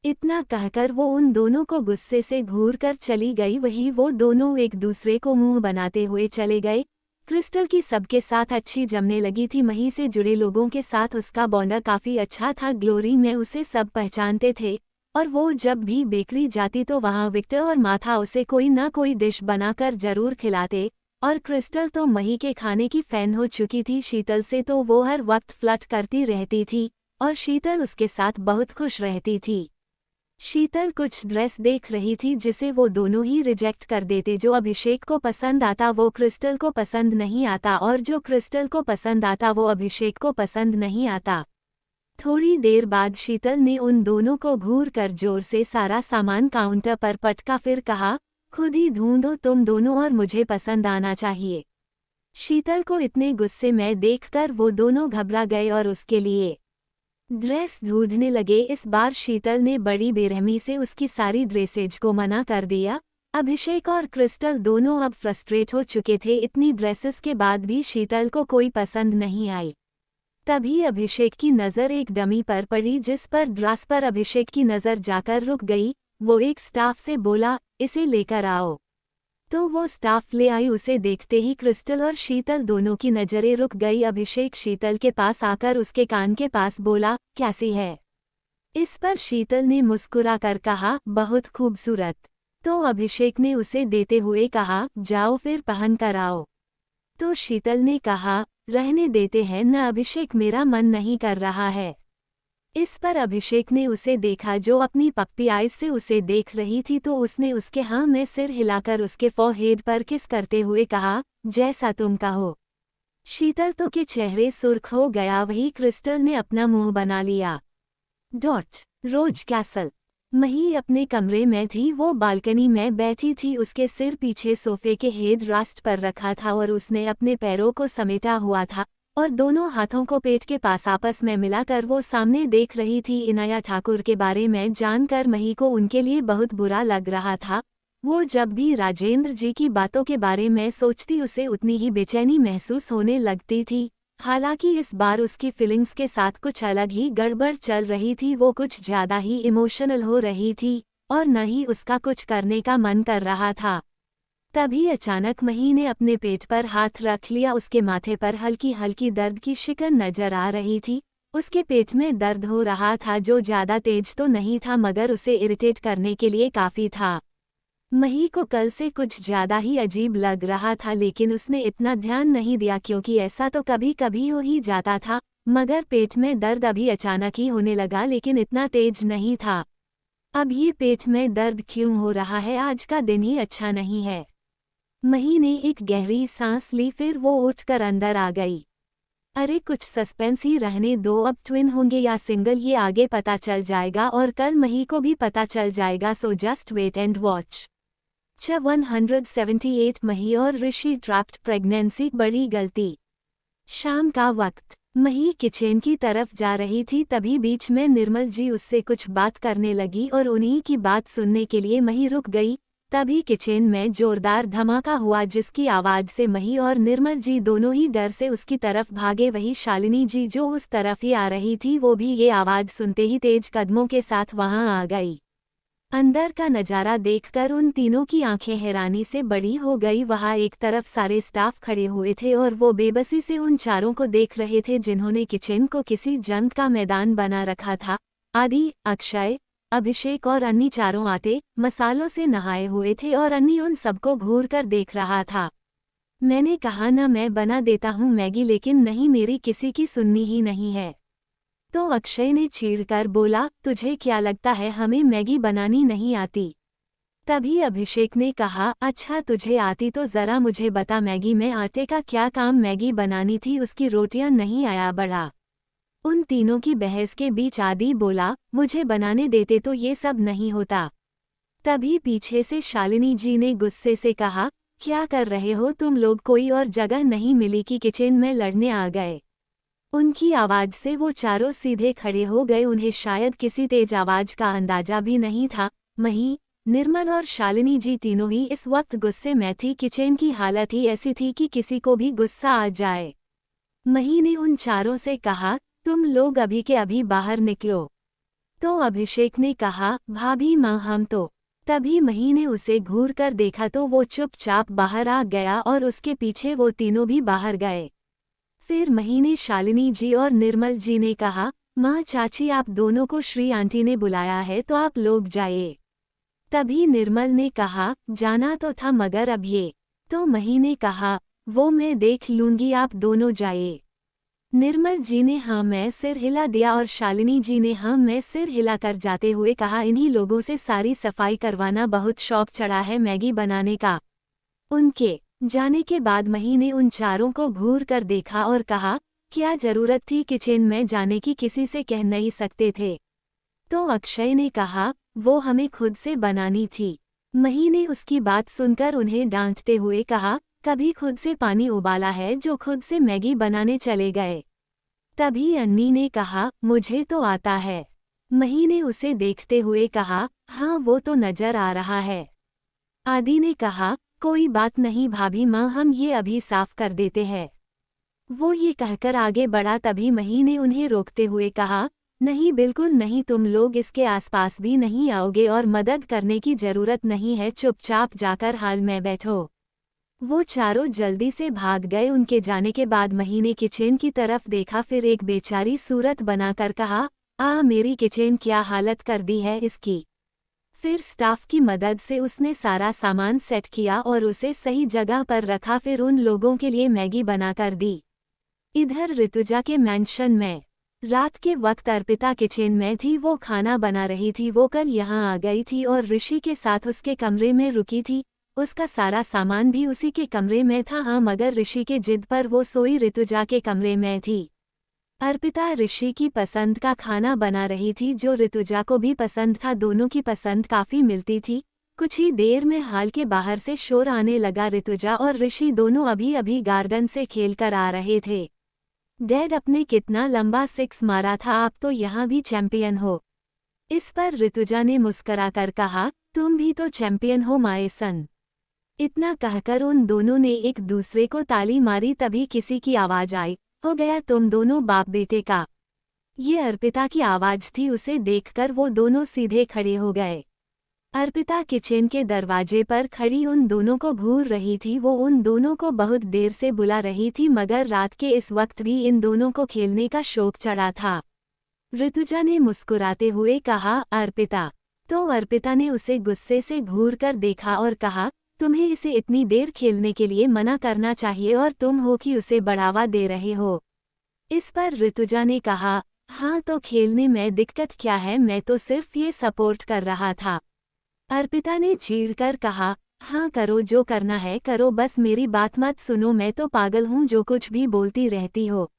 इतना कहकर वो उन दोनों को गुस्से से घूर कर चली गई। वही वो दोनों एक दूसरे को मुंह बनाते हुए चले गए। क्रिस्टल की सबके साथ अच्छी जमने लगी थी। मही से जुड़े लोगों के साथ उसका बॉन्ड काफी अच्छा था। ग्लोरी में उसे सब पहचानते थे और वो जब भी बेकरी जाती तो वहाँ विक्टर और माथा उसे कोई ना कोई डिश बनाकर जरूर खिलाते। और क्रिस्टल तो मही के खाने की फैन हो चुकी थी। शीतल से तो वो हर वक्त फ्लर्ट करती रहती थी और शीतल उसके साथ बहुत खुश रहती थी। शीतल कुछ ड्रेस देख रही थी जिसे वो दोनों ही रिजेक्ट कर देते। जो अभिषेक को पसंद आता वो क्रिस्टल को पसंद नहीं आता, और जो क्रिस्टल को पसंद आता वो अभिषेक को पसंद नहीं आता। थोड़ी देर बाद शीतल ने उन दोनों को घूर कर जोर से सारा सामान काउंटर पर पटका, फिर कहा, खुद ही ढूंढो तुम दोनों और मुझे पसंद आना चाहिए। शीतल को इतने गुस्से में देखकर वो दोनों घबरा गए और उसके लिए ड्रेस ढूंढने लगे। इस बार शीतल ने बड़ी बेरहमी से उसकी सारी ड्रेसेज को मना कर दिया। अभिषेक और क्रिस्टल दोनों अब फ्रस्ट्रेट हो चुके थे। इतनी ड्रेसेस के बाद भी शीतल को कोई पसंद नहीं आई। तभी अभिषेक की नज़र एक डमी पर पड़ी जिस पर ड्रेस पर अभिषेक की नज़र जाकर रुक गई। वो एक स्टाफ से बोला, इसे लेकर आओ। तो वो स्टाफ ले आई। उसे देखते ही क्रिस्टल और शीतल दोनों की नज़रें रुक गई। अभिषेक शीतल के पास आकर उसके कान के पास बोला, कैसी है? इस पर शीतल ने मुस्कुरा कर कहा, बहुत खूबसूरत। तो अभिषेक ने उसे देते हुए कहा, जाओ फिर पहन कर आओ। तो शीतल ने कहा, रहने देते हैं न अभिषेक, मेरा मन नहीं कर रहा है। इस पर अभिषेक ने उसे देखा जो अपनी पप्पी आइज से उसे देख रही थी, तो उसने उसके हाँ में सिर हिलाकर उसके फोरहेड पर किस करते हुए कहा, जैसा तुम कहो। शीतल तो के चेहरे सुर्ख हो गया। वही क्रिस्टल ने अपना मुंह बना लिया। रोज कैसल। मही अपने कमरे में थी। वो बालकनी में बैठी थी। उसके सिर पीछे सोफे के हेड रेस्ट पर रखा था और उसने अपने पैरों को समेटा हुआ था और दोनों हाथों को पेट के पास आपस में मिलाकर वो सामने देख रही थी। इनाया ठाकुर के बारे में जानकर मही को उनके लिए बहुत बुरा लग रहा था। वो जब भी राजेंद्र जी की बातों के बारे में सोचती उसे उतनी ही बेचैनी महसूस होने लगती थी। हालांकि इस बार उसकी फीलिंग्स के साथ कुछ अलग ही गड़बड़ चल रही थी। वो कुछ ज्यादा ही इमोशनल हो रही थी और न ही उसका कुछ करने का मन कर रहा था। तभी अचानक मही ने अपने पेट पर हाथ रख लिया। उसके माथे पर हल्की हल्की दर्द की शिकन नजर आ रही थी। उसके पेट में दर्द हो रहा था जो ज्यादा तेज तो नहीं था मगर उसे इरिटेट करने के लिए काफी था। मही को कल से कुछ ज्यादा ही अजीब लग रहा था, लेकिन उसने इतना ध्यान नहीं दिया क्योंकि ऐसा तो कभी कभी हो ही जाता था। मगर पेट में दर्द अभी अचानक ही होने लगा, लेकिन इतना तेज नहीं था। अब ये पेट में दर्द क्यों हो रहा है? आज का दिन ही अच्छा नहीं है। मही ने एक गहरी सांस ली, फिर वो उठकर अंदर आ गई। अरे कुछ सस्पेंस ही रहने दो, अब ट्विन होंगे या सिंगल ये आगे पता चल जाएगा और कल मही को भी पता चल जाएगा, so just wait and watch. 178 मही और ऋषि ट्रैप्ड प्रेगनेंसी, बड़ी गलती। शाम का वक्त, मही किचन की तरफ जा रही थी, तभी बीच में निर्मल जी उससे कुछ बात करने लगी और उन्हीं की बात सुनने के लिए मही रुक गई। तभी किचन में जोरदार धमाका हुआ, जिसकी आवाज से मही और निर्मल जी दोनों ही डर से उसकी तरफ भागे। वही शालिनी जी जो उस तरफ ही आ रही थी, वो भी ये आवाज सुनते ही तेज कदमों के साथ वहां आ गई। अंदर का नजारा देखकर उन तीनों की आंखें हैरानी से बड़ी हो गई। वहां एक तरफ सारे स्टाफ खड़े हुए थे और वो बेबसी से उन चारों को देख रहे थे जिन्होंने किचन को किसी जंग का मैदान बना रखा था। आदि, अक्षय, अभिषेक और अन्नी चारों आटे मसालों से नहाए हुए थे और अन्नी उन सबको घूर कर देख रहा था। मैंने कहा ना मैं बना देता हूँ मैगी, लेकिन नहीं, मेरी किसी की सुननी ही नहीं है। तो अक्षय ने चीढ़कर बोला, तुझे क्या लगता है हमें मैगी बनानी नहीं आती? तभी अभिषेक ने कहा, अच्छा तुझे आती तो जरा मुझे बता, मैगी में आटे का क्या काम? मैगी बनानी थी, उसकी रोटियां नहीं आया बड़ा। उन तीनों की बहस के बीच आदि बोला, मुझे बनाने देते तो ये सब नहीं होता। तभी पीछे से शालिनी जी ने गुस्से से कहा, क्या कर रहे हो तुम लोग? कोई और जगह नहीं मिली कि किचन में लड़ने आ गए? उनकी आवाज से वो चारों सीधे खड़े हो गए। उन्हें शायद किसी तेज आवाज का अंदाजा भी नहीं था। मही, निर्मल और शालिनी जी तीनों ही इस वक्त गुस्से में थी। किचन की हालत ही ऐसी थी कि किसी को भी गुस्सा आ जाए। मही ने उन चारों से कहा, तुम लोग अभी के अभी बाहर निकलो। तो अभिषेक ने कहा, भाभी माँ हम तो। तभी मही ने उसे घूर कर देखा तो वो चुपचाप बाहर आ गया और उसके पीछे वो तीनों भी बाहर गए। फिर मही ने शालिनी जी और निर्मल जी ने कहा, माँ चाची आप दोनों को श्री आंटी ने बुलाया है तो आप लोग जाइए। तभी निर्मल ने कहा, जाना तो था मगर अब ये। तो मही ने कहा, वो मैं देख लूंगी, आप दोनों जाइए। निर्मल जी ने हाँ मैं सिर हिला दिया और शालिनी जी ने हाँ मैं सिर हिलाकर जाते हुए कहा, इन्हीं लोगों से सारी सफाई करवाना बहुत शौक चढ़ा है मैगी बनाने का। उनके जाने के बाद मही ने उन चारों को घूर कर देखा और कहा, क्या जरूरत थी किचन में जाने की? किसी से कह नहीं सकते थे? तो अक्षय ने कहा, वो हमें खुद से बनानी थी। मही ने उसकी बात सुनकर उन्हें डांटते हुए कहा, कभी खुद से पानी उबाला है जो खुद से मैगी बनाने चले गए? तभी अन्नी ने कहा, मुझे तो आता है। मही ने उसे देखते हुए कहा, हाँ वो तो नजर आ रहा है। आदि ने कहा, कोई बात नहीं भाभी माँ, हम ये अभी साफ कर देते हैं। वो ये कहकर आगे बढ़ा, तभी मही ने उन्हें रोकते हुए कहा, नहीं बिल्कुल नहीं, तुम लोग इसके आसपास भी नहीं आओगे और मदद करने की जरूरत नहीं है, चुपचाप जाकर हाल में बैठो। वो चारों जल्दी से भाग गए। उनके जाने के बाद मही ने किचन की तरफ देखा, फिर एक बेचारी सूरत बनाकर कहा, मेरी किचन क्या हालत कर दी है इसकी। फिर स्टाफ की मदद से उसने सारा सामान सेट किया और उसे सही जगह पर रखा, फिर उन लोगों के लिए मैगी बनाकर दी। इधर ऋतुजा के मैंशन में रात के वक्त अर्पिता किचन में थी, वो खाना बना रही थी। वो कल यहाँ आ गई थी और ऋषि के साथ उसके कमरे में रुकी थी। उसका सारा सामान भी उसी के कमरे में था, हाँ मगर ऋषि के जिद पर वो सोई ऋतुजा के कमरे में थी। अर्पिता ऋषि की पसंद का खाना बना रही थी जो ऋतुजा को भी पसंद था। दोनों की पसंद काफी मिलती थी। कुछ ही देर में हाल के बाहर से शोर आने लगा। ऋतुजा और ऋषि दोनों अभी अभी गार्डन से खेलकर आ रहे थे। डैड अपने कितना लंबा सिक्स मारा था, आप तो यहाँ भी चैंपियन हो। इस पर ऋतुजा ने मुस्कराकर कहा, तुम भी तो चैंपियन हो माए सन। इतना कहकर उन दोनों ने एक दूसरे को ताली मारी। तभी किसी की आवाज आई, हो गया तुम दोनों बाप बेटे का। ये अर्पिता की आवाज थी। उसे देखकर वो दोनों सीधे खड़े हो गए। अर्पिता किचन के दरवाजे पर खड़ी उन दोनों को घूर रही थी। वो उन दोनों को बहुत देर से बुला रही थी, मगर रात के इस वक्त भी इन दोनों को खेलने का शौक चढ़ा था। ऋतुजा ने मुस्कुराते हुए कहा, अर्पिता। तो अर्पिता ने उसे गुस्से से घूर कर देखा और कहा, तुम्हें इसे इतनी देर खेलने के लिए मना करना चाहिए और तुम हो कि उसे बढ़ावा दे रहे हो। इस पर ऋतुजा ने कहा, हाँ तो खेलने में दिक्कत क्या है, मैं तो सिर्फ ये सपोर्ट कर रहा था। अर्पिता ने चीढ़कर कहा, हाँ करो, जो करना है करो, बस मेरी बात मत सुनो, मैं तो पागल हूँ जो कुछ भी बोलती रहती हो।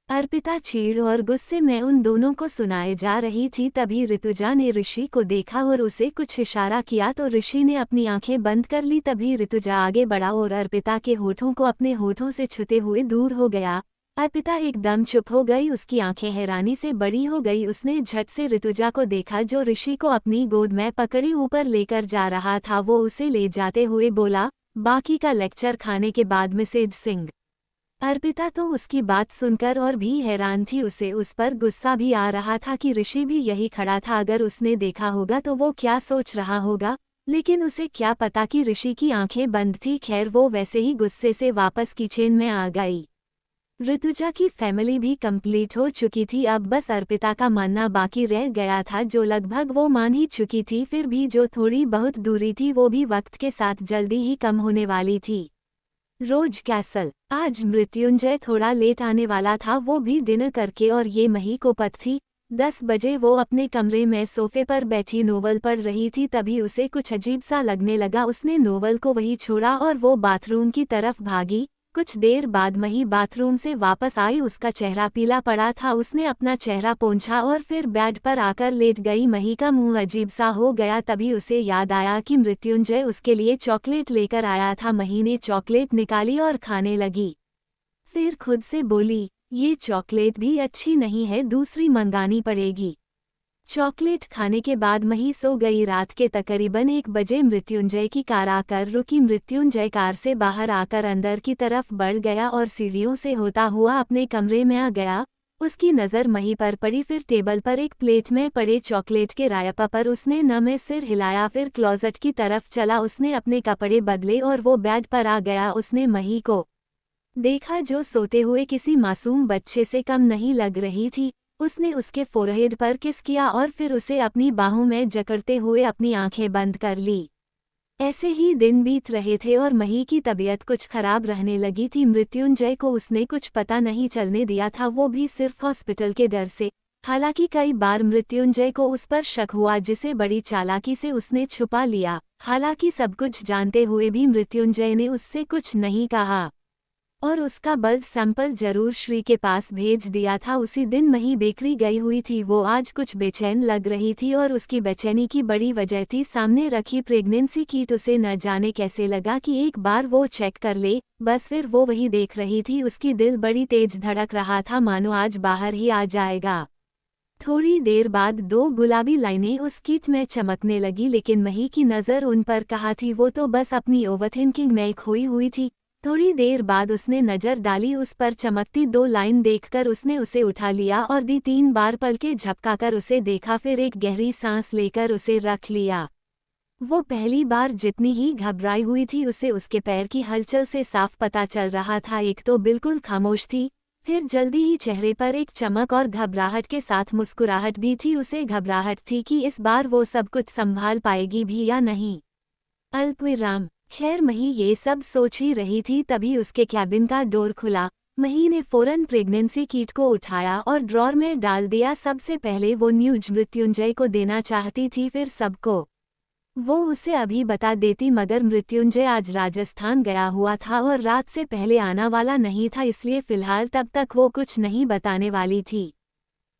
अर्पिता चीड़ और गुस्से में उन दोनों को सुनाए जा रही थी, तभी ऋतुजा ने ऋषि को देखा और उसे कुछ इशारा किया तो ऋषि ने अपनी आंखें बंद कर ली। तभी ऋतुजा आगे बढ़ा और अर्पिता के होठों को अपने होठों से छूते हुए दूर हो गया। अर्पिता एकदम चुप हो गई, उसकी आंखें हैरानी से बड़ी हो गई। उसने झट से ऋतुजा को देखा जो ऋषि को अपनी गोद में पकड़े ऊपर लेकर जा रहा था। वो उसे ले जाते हुए बोला, बाकी का लेक्चर खाने के बाद मिसेज सिंह। अर्पिता तो उसकी बात सुनकर और भी हैरान थी, उसे उस पर गुस्सा भी आ रहा था कि ऋषि भी यही खड़ा था, अगर उसने देखा होगा तो वो क्या सोच रहा होगा, लेकिन उसे क्या पता कि ऋषि की आंखें बंद थी। खैर वो वैसे ही गुस्से से वापस किचन में आ गई। ऋतुजा की फैमिली भी कंप्लीट हो चुकी थी, अब बस अर्पिता का मानना बाकी रह गया था, जो लगभग वो मान ही चुकी थी। फिर भी जो थोड़ी बहुत दूरी थी वो भी वक्त के साथ जल्दी ही कम होने वाली थी। रोज कैसल। आज मृत्युंजय थोड़ा लेट आने वाला था, वो भी डिनर करके, और ये मही को पता थी। 10 बजे वो अपने कमरे में सोफे पर बैठी नोवेल पढ़ रही थी, तभी उसे कुछ अजीब सा लगने लगा। उसने नोवेल को वहीं छोड़ा और वो बाथरूम की तरफ भागी। कुछ देर बाद मही बाथरूम से वापस आई, उसका चेहरा पीला पड़ा था। उसने अपना चेहरा पोंछा और फिर बेड पर आकर लेट गई। मही का मुंह अजीब सा हो गया, तभी उसे याद आया कि मृत्युंजय उसके लिए चॉकलेट लेकर आया था। मही ने चॉकलेट निकाली और खाने लगी, फिर खुद से बोली, ये चॉकलेट भी अच्छी नहीं है, दूसरी मंगानी पड़ेगी। चॉकलेट खाने के बाद मही सो गई। रात के तकरीबन 1 बजे मृत्युंजय की कार आकर रुकी। मृत्युंजय कार से बाहर आकर अंदर की तरफ बढ़ गया और सीढ़ियों से होता हुआ अपने कमरे में आ गया। उसकी नज़र मही पर पड़ी, फिर टेबल पर एक प्लेट में पड़े चॉकलेट के रायपा पर उसने नमे सिर हिलाया, फिर क्लोजेट की तरफ चला। उसने अपने कपड़े बदले और वो बेड पर आ गया। उसने मही को देखा जो सोते हुए किसी मासूम बच्चे से कम नहीं लग रही थी। उसने उसके फोरहेड पर किस किया और फिर उसे अपनी बाहों में जकड़ते हुए अपनी आंखें बंद कर ली। ऐसे ही दिन बीत रहे थे और मही की तबीयत कुछ खराब रहने लगी थी। मृत्युंजय को उसने कुछ पता नहीं चलने दिया था, वो भी सिर्फ हॉस्पिटल के डर से। हालांकि कई बार मृत्युंजय को उस पर शक हुआ, जिसे बड़ी चालाकी से उसने छुपा लिया। हालांकि सब कुछ जानते हुए भी मृत्युंजय ने उससे कुछ नहीं कहा और उसका ब्लड सैंपल जरूर श्री के पास भेज दिया था। उसी दिन मही बेकरी गई हुई थी, वो आज कुछ बेचैन लग रही थी और उसकी बेचैनी की बड़ी वजह थी सामने रखी प्रेगनेंसी किट। उसे न जाने कैसे लगा कि एक बार वो चेक कर ले, बस फिर वो वही देख रही थी। उसकी दिल बड़ी तेज धड़क रहा था, मानो आज बाहर ही आ जाएगा। थोड़ी देर बाद 2 गुलाबी लाइनें उस किट में चमकने लगी, लेकिन मही की नज़र उन पर कहाँ थी, वो तो बस अपनी ओवरथिंकिंग में खोई हुई थी। थोड़ी देर बाद उसने नज़र डाली, उस पर चमकती 2 लाइन देखकर उसने उसे उठा लिया और 3 बार पलकें झपकाकर उसे देखा, फिर एक गहरी सांस लेकर उसे रख लिया। वो पहली बार जितनी ही घबराई हुई थी, उसे उसके पैर की हलचल से साफ पता चल रहा था। एक तो बिल्कुल खामोश थी, फिर जल्दी ही चेहरे पर एक चमक और घबराहट के साथ मुस्कुराहट भी थी। उसे घबराहट थी कि इस बार वो सब कुछ संभाल पाएगी भी या नहीं। अल्पविराम। खैर मही ये सब सोच ही रही थी, तभी उसके कैबिन का डोर खुला। मही ने फौरन प्रेगनेंसी किट को उठाया और ड्रॉर में डाल दिया। सबसे पहले वो न्यूज मृत्युंजय को देना चाहती थी, फिर सबको। वो उसे अभी बता देती, मगर मृत्युंजय आज राजस्थान गया हुआ था और रात से पहले आना वाला नहीं था, इसलिए फिलहाल तब तक वो कुछ नहीं बताने वाली थी।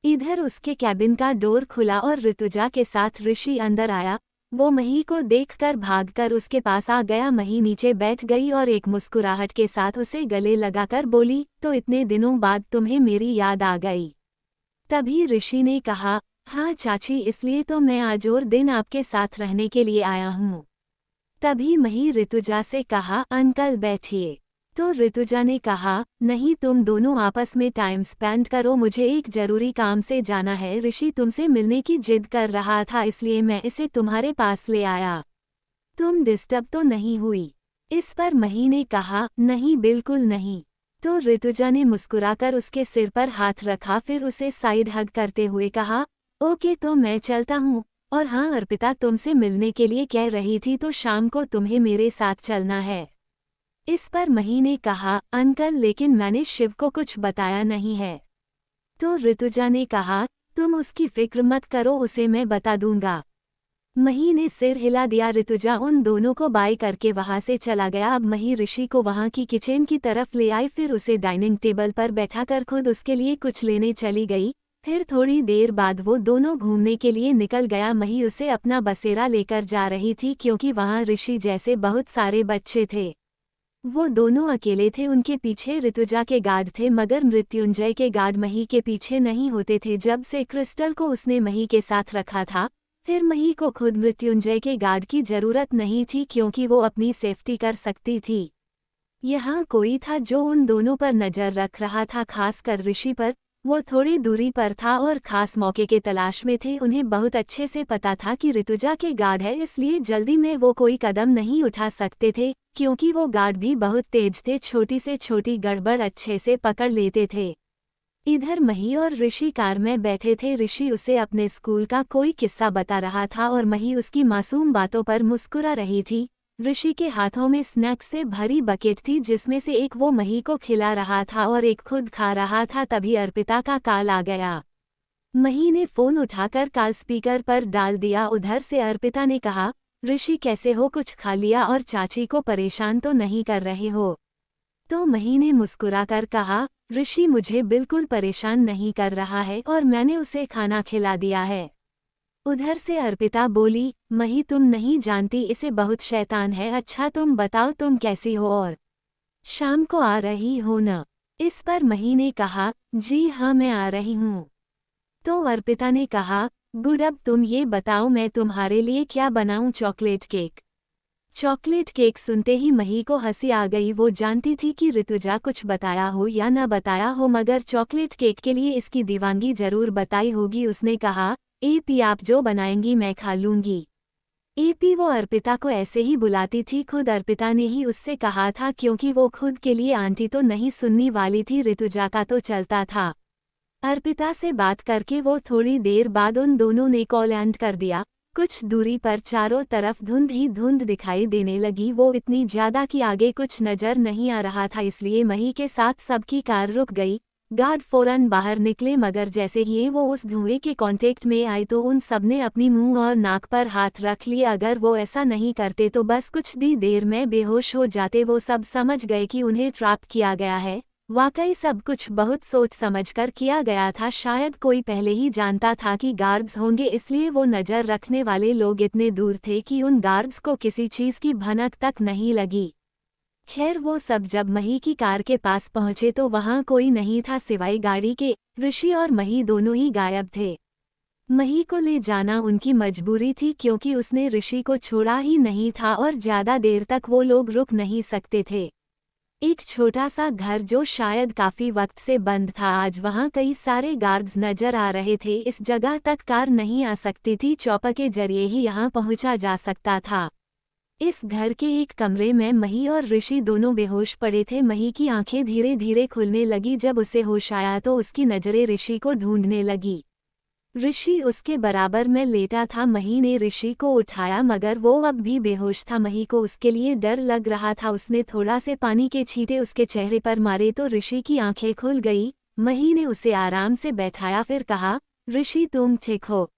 इधर उसके कैबिन का डोर खुला और ऋतुजा के साथ ऋषि अंदर आया। वो मही को देखकर भागकर उसके पास आ गया। मही नीचे बैठ गई और एक मुस्कुराहट के साथ उसे गले लगाकर बोली, तो इतने दिनों बाद तुम्हें मेरी याद आ गई। तभी ऋषि ने कहा, हाँ चाची, इसलिए तो मैं आज और दिन आपके साथ रहने के लिए आया हूँ। तभी मही ऋतुजा से कहा, अंकल बैठिए। तो ऋतुजा ने कहा, नहीं, तुम दोनों आपस में टाइम स्पेंड करो, मुझे एक जरूरी काम से जाना है। ऋषि तुमसे मिलने की जिद कर रहा था, इसलिए मैं इसे तुम्हारे पास ले आया। तुम डिस्टर्ब तो नहीं हुई? इस पर मही ने कहा, नहीं, बिल्कुल नहीं। तो ऋतुजा ने मुस्कुराकर उसके सिर पर हाथ रखा, फिर उसे साइड हग करते हुए कहा, ओके, तो मैं चलता हूँ। और हाँ, अर्पिता तुमसे मिलने के लिए कह रही थी, तो शाम को तुम्हें मेरे साथ चलना है। इस पर मही ने कहा, अंकल, लेकिन मैंने शिव को कुछ बताया नहीं है। तो ऋतुजा ने कहा, तुम उसकी फिक्र मत करो, उसे मैं बता दूंगा। मही ने सिर हिला दिया। ऋतुजा उन दोनों को बाय करके वहां से चला गया। अब मही ऋषि को वहां की किचन की तरफ ले आई, फिर उसे डाइनिंग टेबल पर बैठाकर खुद उसके लिए कुछ लेने चली गई। फिर थोड़ी देर बाद वो दोनों घूमने के लिए निकल गया। मही उसे अपना बसेरा लेकर जा रही थी क्योंकि वहां ऋषि जैसे बहुत सारे बच्चे थे। वो दोनों अकेले थे। उनके पीछे ऋतुजा के गार्ड थे, मगर मृत्युंजय के गार्ड मही के पीछे नहीं होते थे। जब से क्रिस्टल को उसने मही के साथ रखा था, फिर मही को खुद मृत्युंजय के गार्ड की जरूरत नहीं थी क्योंकि वो अपनी सेफ्टी कर सकती थी। यहाँ कोई था जो उन दोनों पर नजर रख रहा था, खासकर ऋषि पर। वो थोड़ी दूरी पर था और खास मौके के तलाश में थे। उन्हें बहुत अच्छे से पता था कि ऋतुजा के गार्ड है, इसलिए जल्दी में वो कोई कदम नहीं उठा सकते थे क्योंकि वो गार्ड भी बहुत तेज थे। छोटी से छोटी गड़बड़ अच्छे से पकड़ लेते थे। इधर मही और ऋषि कार में बैठे थे। ऋषि उसे अपने स्कूल का कोई किस्सा बता रहा था और मही उसकी मासूम बातों पर मुस्कुरा रही थी। ऋषि के हाथों में स्नैक्स से भरी बकेट थी जिसमें से एक वो मही को खिला रहा था और एक खुद खा रहा था। तभी अर्पिता का कॉल आ गया। मही ने फोन उठाकर कॉल स्पीकर पर डाल दिया। उधर से अर्पिता ने कहा, ऋषि कैसे हो, कुछ खा लिया और चाची को परेशान तो नहीं कर रहे हो? तो मही ने मुस्कुराकर कहा, ऋषि मुझे बिल्कुल परेशान नहीं कर रहा है और मैंने उसे खाना खिला दिया है। उधर से अर्पिता बोली, मही तुम नहीं जानती, इसे बहुत शैतान है। अच्छा तुम बताओ तुम कैसी हो और शाम को आ रही हो न? इस पर मही ने कहा, जी हाँ मैं आ रही हूँ। तो अर्पिता ने कहा, गुड, अब तुम ये बताओ मैं तुम्हारे लिए क्या बनाऊं? Chocolate cake. चॉकलेट केक सुनते ही मही को हंसी आ गई। वो जानती थी कि ऋतुजा कुछ बताया हो या न बताया हो, मगर चॉकलेट केक के लिए इसकी दीवानगी जरूर बताई होगी। उसने कहा, एपी आप जो बनाएंगी मैं खा लूंगी। एपी वो अर्पिता को ऐसे ही बुलाती थी, खुद अर्पिता ने ही उससे कहा था क्योंकि वो खुद के लिए आंटी तो नहीं सुनने वाली थी, ऋतुजा का तो चलता था। अर्पिता से बात करके वो थोड़ी देर बाद उन दोनों ने कॉल एंड कर दिया। कुछ दूरी पर चारों तरफ धुंध ही धुंध दिखाई देने लगी। वो इतनी ज्यादा कि आगे कुछ नजर नहीं आ रहा था, इसलिए मही के साथ सबकी कार रुक गई। गार्ड फौरन बाहर निकले, मगर जैसे ही वो उस धुएं के कांटेक्ट में आए तो उन सबने अपनी मुंह और नाक पर हाथ रख लिए। अगर वो ऐसा नहीं करते तो बस कुछ दी देर में बेहोश हो जाते। वो सब समझ गए कि उन्हें ट्रैप किया गया है। वाकई सब कुछ बहुत सोच समझकर किया गया था। शायद कोई पहले ही जानता था कि गार्ड्स होंगे, इसलिए वो नजर रखने वाले लोग इतने दूर थे कि उन गार्ड्स को किसी चीज की भनक तक नहीं लगी। खैर वो सब जब मही की कार के पास पहुंचे तो वहां कोई नहीं था सिवाय गाड़ी के। ऋषि और मही दोनों ही गायब थे। मही को ले जाना उनकी मजबूरी थी क्योंकि उसने ऋषि को छोड़ा ही नहीं था और ज्यादा देर तक वो लोग रुक नहीं सकते थे। एक छोटा सा घर जो शायद काफी वक्त से बंद था, आज वहां कई सारे गार्ड्स नजर आ रहे थे। इस जगह तक कार नहीं आ सकती थी, चौपर के जरिए ही यहां पहुंचा जा सकता था। इस घर के एक कमरे में मही और ऋषि दोनों बेहोश पड़े थे। मही की आंखें धीरे धीरे खुलने लगी। जब उसे होश आया तो उसकी नजरें ऋषि को ढूंढने लगी। ऋषि उसके बराबर में लेटा था। मही ने ऋषि को उठाया मगर वो अब भी बेहोश था। मही को उसके लिए डर लग रहा था। उसने थोड़ा से पानी के छींटे उसके चेहरे पर मारे तो ऋषि की आंखें खुल गई। मही ने उसे आराम से बैठाया, फिर कहा, ऋषि तुम ठीक हो?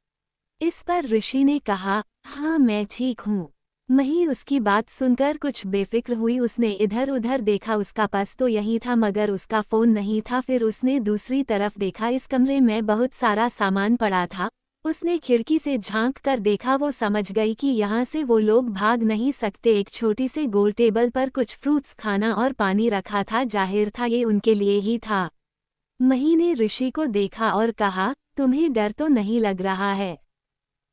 इस पर ऋषि ने कहा, हाँ मैं ठीक हूँ। मही उसकी बात सुनकर कुछ बेफिक्र हुई। उसने इधर उधर देखा, उसका पर्स तो यहीं था मगर उसका फोन नहीं था। फिर उसने दूसरी तरफ देखा, इस कमरे में बहुत सारा सामान पड़ा था। उसने खिड़की से झांक कर देखा। वो समझ गई कि यहाँ से वो लोग भाग नहीं सकते। एक छोटी से गोल टेबल पर कुछ फ्रूट्स, खाना और पानी रखा था। जाहिर था ये उनके लिए ही था। मही ने ऋषि को देखा और कहा, तुम्हें डर तो नहीं लग रहा है?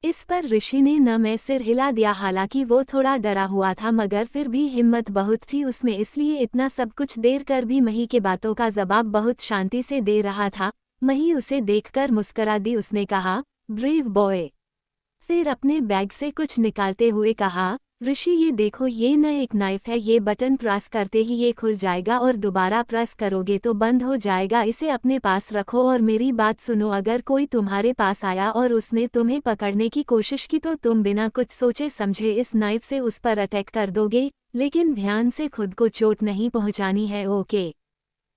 इस पर ऋषि ने न में सिर हिला दिया। हालांकि वो थोड़ा डरा हुआ था मगर फिर भी हिम्मत बहुत थी उसमें, इसलिए इतना सब कुछ देर कर भी मही के बातों का जवाब बहुत शांति से दे रहा था। मही उसे देखकर मुस्कुरा दी। उसने कहा, ब्रेव बॉय। फिर अपने बैग से कुछ निकालते हुए कहा, ऋषि ये देखो, ये न एक नाइफ है, ये बटन प्रेस करते ही ये खुल जाएगा और दोबारा प्रेस करोगे तो बंद हो जाएगा। इसे अपने पास रखो और मेरी बात सुनो, अगर कोई तुम्हारे पास आया और उसने तुम्हें पकड़ने की कोशिश की तो तुम बिना कुछ सोचे समझे इस नाइफ से उस पर अटैक कर दोगे, लेकिन ध्यान से खुद को चोट नहीं पहुंचानी है, ओके?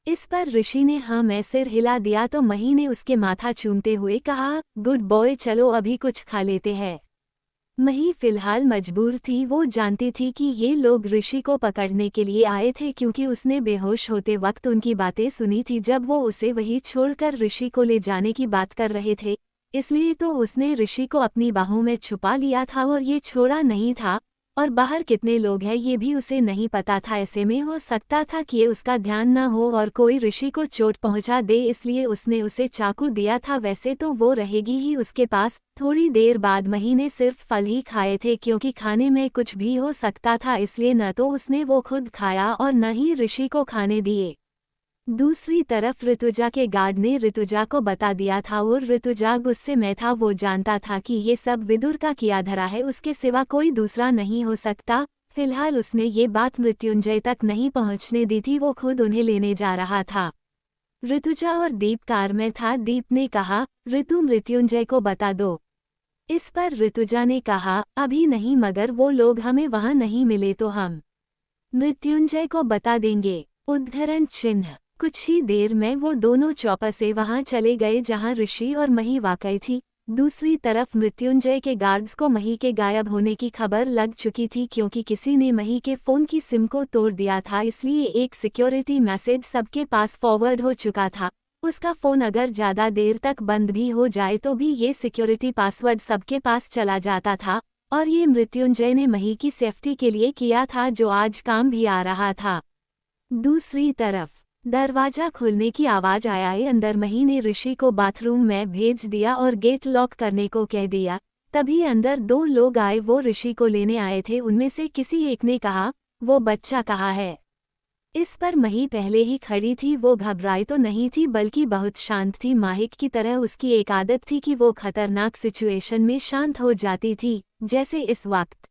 इस पर ऋषि ने हाँ मैं सिर हिला दिया तो मही ने उसके माथा चूमते हुए कहा, गुड बॉय, चलो अभी कुछ खा लेते हैं। मही फिलहाल मजबूर थी। वो जानती थी कि ये लोग ऋषि को पकड़ने के लिए आए थे क्योंकि उसने बेहोश होते वक्त उनकी बातें सुनी थी जब वो उसे वहीं छोड़कर ऋषि को ले जाने की बात कर रहे थे। इसलिए तो उसने ऋषि को अपनी बाहों में छुपा लिया था और ये छोड़ा नहीं था। और बाहर कितने लोग हैं ये भी उसे नहीं पता था। ऐसे में हो सकता था कि ये उसका ध्यान न हो और कोई ऋषि को चोट पहुंचा दे, इसलिए उसने उसे चाकू दिया था। वैसे तो वो रहेगी ही उसके पास। थोड़ी देर बाद मही ने सिर्फ फल ही खाए थे क्योंकि खाने में कुछ भी हो सकता था, इसलिए न तो उसने वो खुद खाया और न ही ऋषि को खाने दिए। दूसरी तरफ ऋतुजा के गार्ड ने ऋतुजा को बता दिया था और ऋतुजा गुस्से में था। वो जानता था कि ये सब विदुर का किया धरा है, उसके सिवा कोई दूसरा नहीं हो सकता। फिलहाल उसने ये बात मृत्युंजय तक नहीं पहुंचने दी थी, वो खुद उन्हें लेने जा रहा था। ऋतुजा और दीप कार में था। दीप ने कहा, ऋतु मृत्युंजय को बता दो। इस पर ऋतुजा ने कहा, अभी नहीं, मगर वो लोग हमें वहां नहीं मिले तो हम मृत्युंजय को बता देंगे। उद्धरण चिन्ह। कुछ ही देर में वो दोनों चौपर से वहां चले गए जहां ऋषि और मही वाकई थी। दूसरी तरफ मृत्युंजय के गार्ड्स को मही के गायब होने की खबर लग चुकी थी क्योंकि किसी ने मही के फोन की सिम को तोड़ दिया था, इसलिए एक सिक्योरिटी मैसेज सबके पास फॉरवर्ड हो चुका था। उसका फोन अगर ज्यादा देर तक बंद भी हो जाए तो भी ये सिक्योरिटी पासवर्ड सबके पास चला जाता था। और ये मृत्युंजय ने मही की सेफ्टी के लिए किया था, जो आज काम भी आ रहा था। दूसरी तरफ दरवाजा खुलने की आवाज आया। अंदर मही ने ऋषि को बाथरूम में भेज दिया और गेट लॉक करने को कह दिया। तभी अंदर दो लोग आए, वो ऋषि को लेने आए थे। उनमें से किसी एक ने कहा, वो बच्चा कहाँ है? इस पर मही पहले ही खड़ी थी। वो घबराई तो नहीं थी बल्कि बहुत शांत थी। माहिक की तरह उसकी एक आदत थी कि वो खतरनाक सिचुएशन में शांत हो जाती थी, जैसे इस वक्त।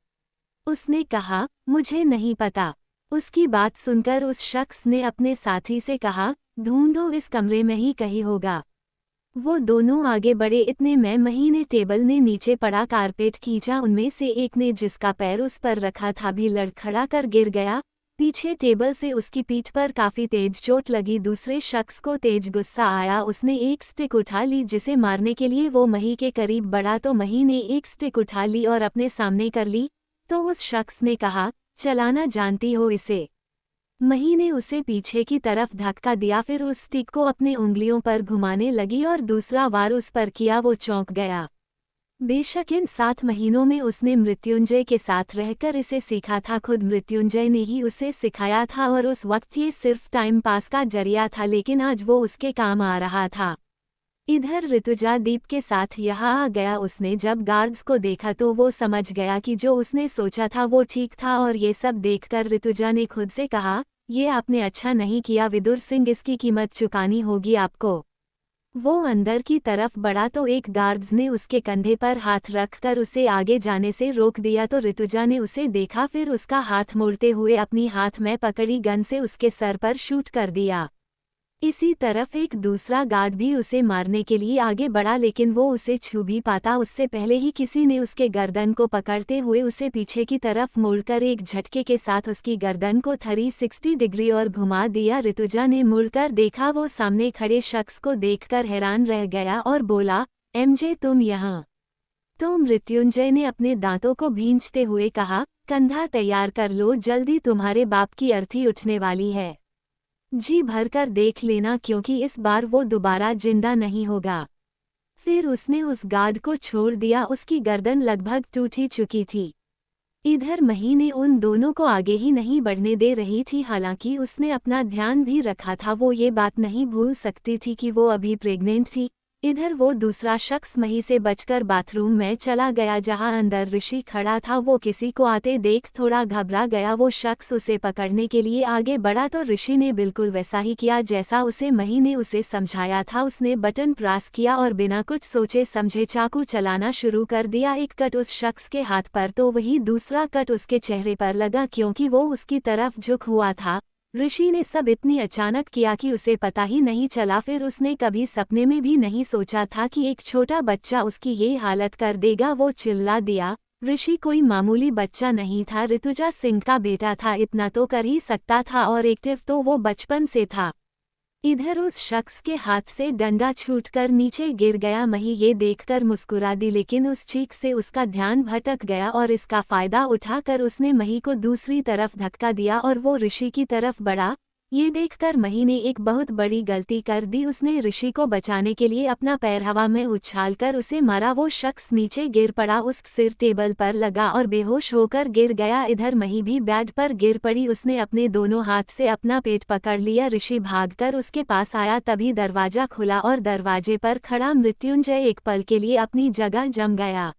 उसने कहा, मुझे नहीं पता। उसकी बात सुनकर उस शख्स ने अपने साथी से कहा, ढूंढो, इस कमरे में ही कहीं होगा। वो दोनों आगे बढ़े। इतने में मही ने टेबल ने नीचे पड़ा कारपेट खींचा। उनमें से एक ने, जिसका पैर उस पर रखा था, भी लड़खड़ा कर गिर गया। पीछे टेबल से उसकी पीठ पर काफी तेज चोट लगी। दूसरे शख्स को तेज गुस्सा आया। उसने एक स्टिक उठा ली जिसे मारने के लिए वो मही के करीब बढ़ा तो मही ने एक स्टिक उठा ली और अपने सामने कर ली। तो उस शख्स ने कहा, चलाना जानती हो इसे? मही ने उसे पीछे की तरफ धक्का दिया, फिर उस स्टिक को अपने उंगलियों पर घुमाने लगी और दूसरा वार उस पर किया। वो चौंक गया। बेशक इन 7 महीनों में उसने मृत्युंजय के साथ रहकर इसे सीखा था। खुद मृत्युंजय ने ही उसे सिखाया था और उस वक्त ये सिर्फ टाइम पास का जरिया था, लेकिन आज वो उसके काम आ रहा था। इधर ऋतुजा दीप के साथ यहाँ आ गया। उसने जब गार्ड्स को देखा तो वो समझ गया कि जो उसने सोचा था वो ठीक था। और ये सब देखकर ऋतुजा ने खुद से कहा, ये आपने अच्छा नहीं किया विदुर सिंह, इसकी कीमत चुकानी होगी आपको। वो अंदर की तरफ बढ़ा तो एक गार्ड्स ने उसके कंधे पर हाथ रखकर उसे आगे जाने से रोक दिया। तो ऋतुजा ने उसे देखा, फिर उसका हाथ मोड़ते हुए अपनी हाथ में पकड़ी गन से उसके सर पर शूट कर दिया। इसी तरफ एक दूसरा गार्ड भी उसे मारने के लिए आगे बढ़ा, लेकिन वो उसे छू भी पाता उससे पहले ही किसी ने उसके गर्दन को पकड़ते हुए उसे पीछे की तरफ मोड़कर एक झटके के साथ उसकी गर्दन को 360 डिग्री और घुमा दिया। ऋतुजा ने मुड़कर देखा। वो सामने खड़े शख्स को देखकर हैरान रह गया और बोला, एमजे तुम यहाँ? तो मृत्युंजय ने अपने दांतों को भींचते हुए कहा, कंधा तैयार कर लो, जल्दी तुम्हारे बाप की अर्थी उठने वाली है। जी भरकर देख लेना, क्योंकि इस बार वो दोबारा जिंदा नहीं होगा। फिर उसने उस गार्ड को छोड़ दिया। उसकी गर्दन लगभग टूट ही चुकी थी। इधर मही ने उन दोनों को आगे ही नहीं बढ़ने दे रही थी। हालांकि उसने अपना ध्यान भी रखा था। वो ये बात नहीं भूल सकती थी कि वो अभी प्रेग्नेंट थी। इधर वो दूसरा शख्स मही से बचकर बाथरूम में चला गया जहां अंदर ऋषि खड़ा था। वो किसी को आते देख थोड़ा घबरा गया। वो शख्स उसे पकड़ने के लिए आगे बढ़ा तो ऋषि ने बिल्कुल वैसा ही किया जैसा उसे मही ने उसे समझाया था। उसने बटन प्रेस किया और बिना कुछ सोचे समझे चाकू चलाना शुरू कर दिया। एक कट उस शख्स के हाथ पर तो वही दूसरा कट उसके चेहरे पर लगा, क्योंकि वो उसकी तरफ झुक हुआ था। ऋषि ने सब इतनी अचानक किया कि उसे पता ही नहीं चला। फिर उसने कभी सपने में भी नहीं सोचा था कि एक छोटा बच्चा उसकी ये हालत कर देगा। वो चिल्ला दिया, ऋषि कोई मामूली बच्चा नहीं था, ऋतुजा सिंह का बेटा था। इतना तो कर ही सकता था और एक्टिव तो वो बचपन से था। इधर उस शख्स के हाथ से डंडा छूटकर नीचे गिर गया। मही ये देखकर मुस्कुरा दी, लेकिन उस चीख से उसका ध्यान भटक गया और इसका फायदा उठाकर उसने मही को दूसरी तरफ धक्का दिया और वो ऋषि की तरफ बढ़ा। ये देखकर मही ने एक बहुत बड़ी गलती कर दी। उसने ऋषि को बचाने के लिए अपना पैर हवा में उछालकर उसे मारा। वो शख्स नीचे गिर पड़ा, उसका सिर टेबल पर लगा और बेहोश होकर गिर गया। इधर मही भी बेड पर गिर पड़ी। उसने अपने दोनों हाथ से अपना पेट पकड़ लिया। ऋषि भागकर उसके पास आया, तभी दरवाजा खुला और दरवाजे पर खड़ा मृत्युंजय एक पल के लिए अपनी जगह जम गया,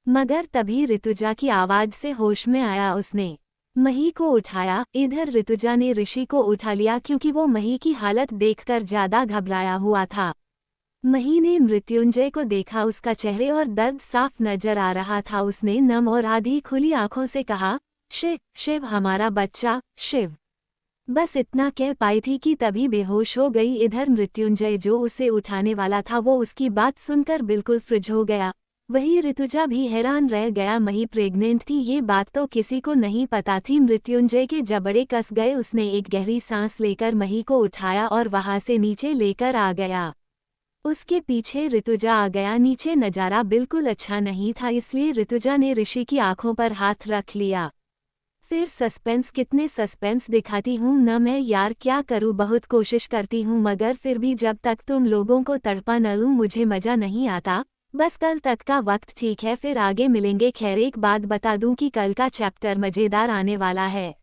मगर तभी ऋतुजा की आवाज से होश में आया। उसने मही को उठाया। इधर ऋतुजा ने ऋषि को उठा लिया क्योंकि वो मही की हालत देखकर ज्यादा घबराया हुआ था। मही ने मृत्युंजय को देखा, उसका चेहरे और दर्द साफ नजर आ रहा था। उसने नम और आधी खुली आंखों से कहा, शिव शिव हमारा बच्चा शिव। बस इतना कह पाई थी कि तभी बेहोश हो गई। इधर मृत्युंजय जो उसे उठाने वाला था वो उसकी बात सुनकर बिल्कुल फ्रिज हो गया। वही ऋतुजा भी हैरान रह गया। मही प्रेग्नेंट थी, ये बात तो किसी को नहीं पता थी। मृत्युंजय के जबड़े कस गए। उसने एक गहरी सांस लेकर मही को उठाया और वहां से नीचे लेकर आ गया। उसके पीछे ऋतुजा आ गया। नीचे नजारा बिल्कुल अच्छा नहीं था, इसलिए ऋतुजा ने ऋषि की आंखों पर हाथ रख लिया। फिर सस्पेंस, कितने सस्पेंस दिखाती हूँ न मैं यार, क्या करूँ, बहुत कोशिश करती हूँ मगर फिर भी जब तक तुम लोगों को तड़पा न लूँ मुझे मजा नहीं आता। बस कल तक का वक्त ठीक है, फिर आगे मिलेंगे। खैर एक बात बता दूं कि कल का चैप्टर मजेदार आने वाला है।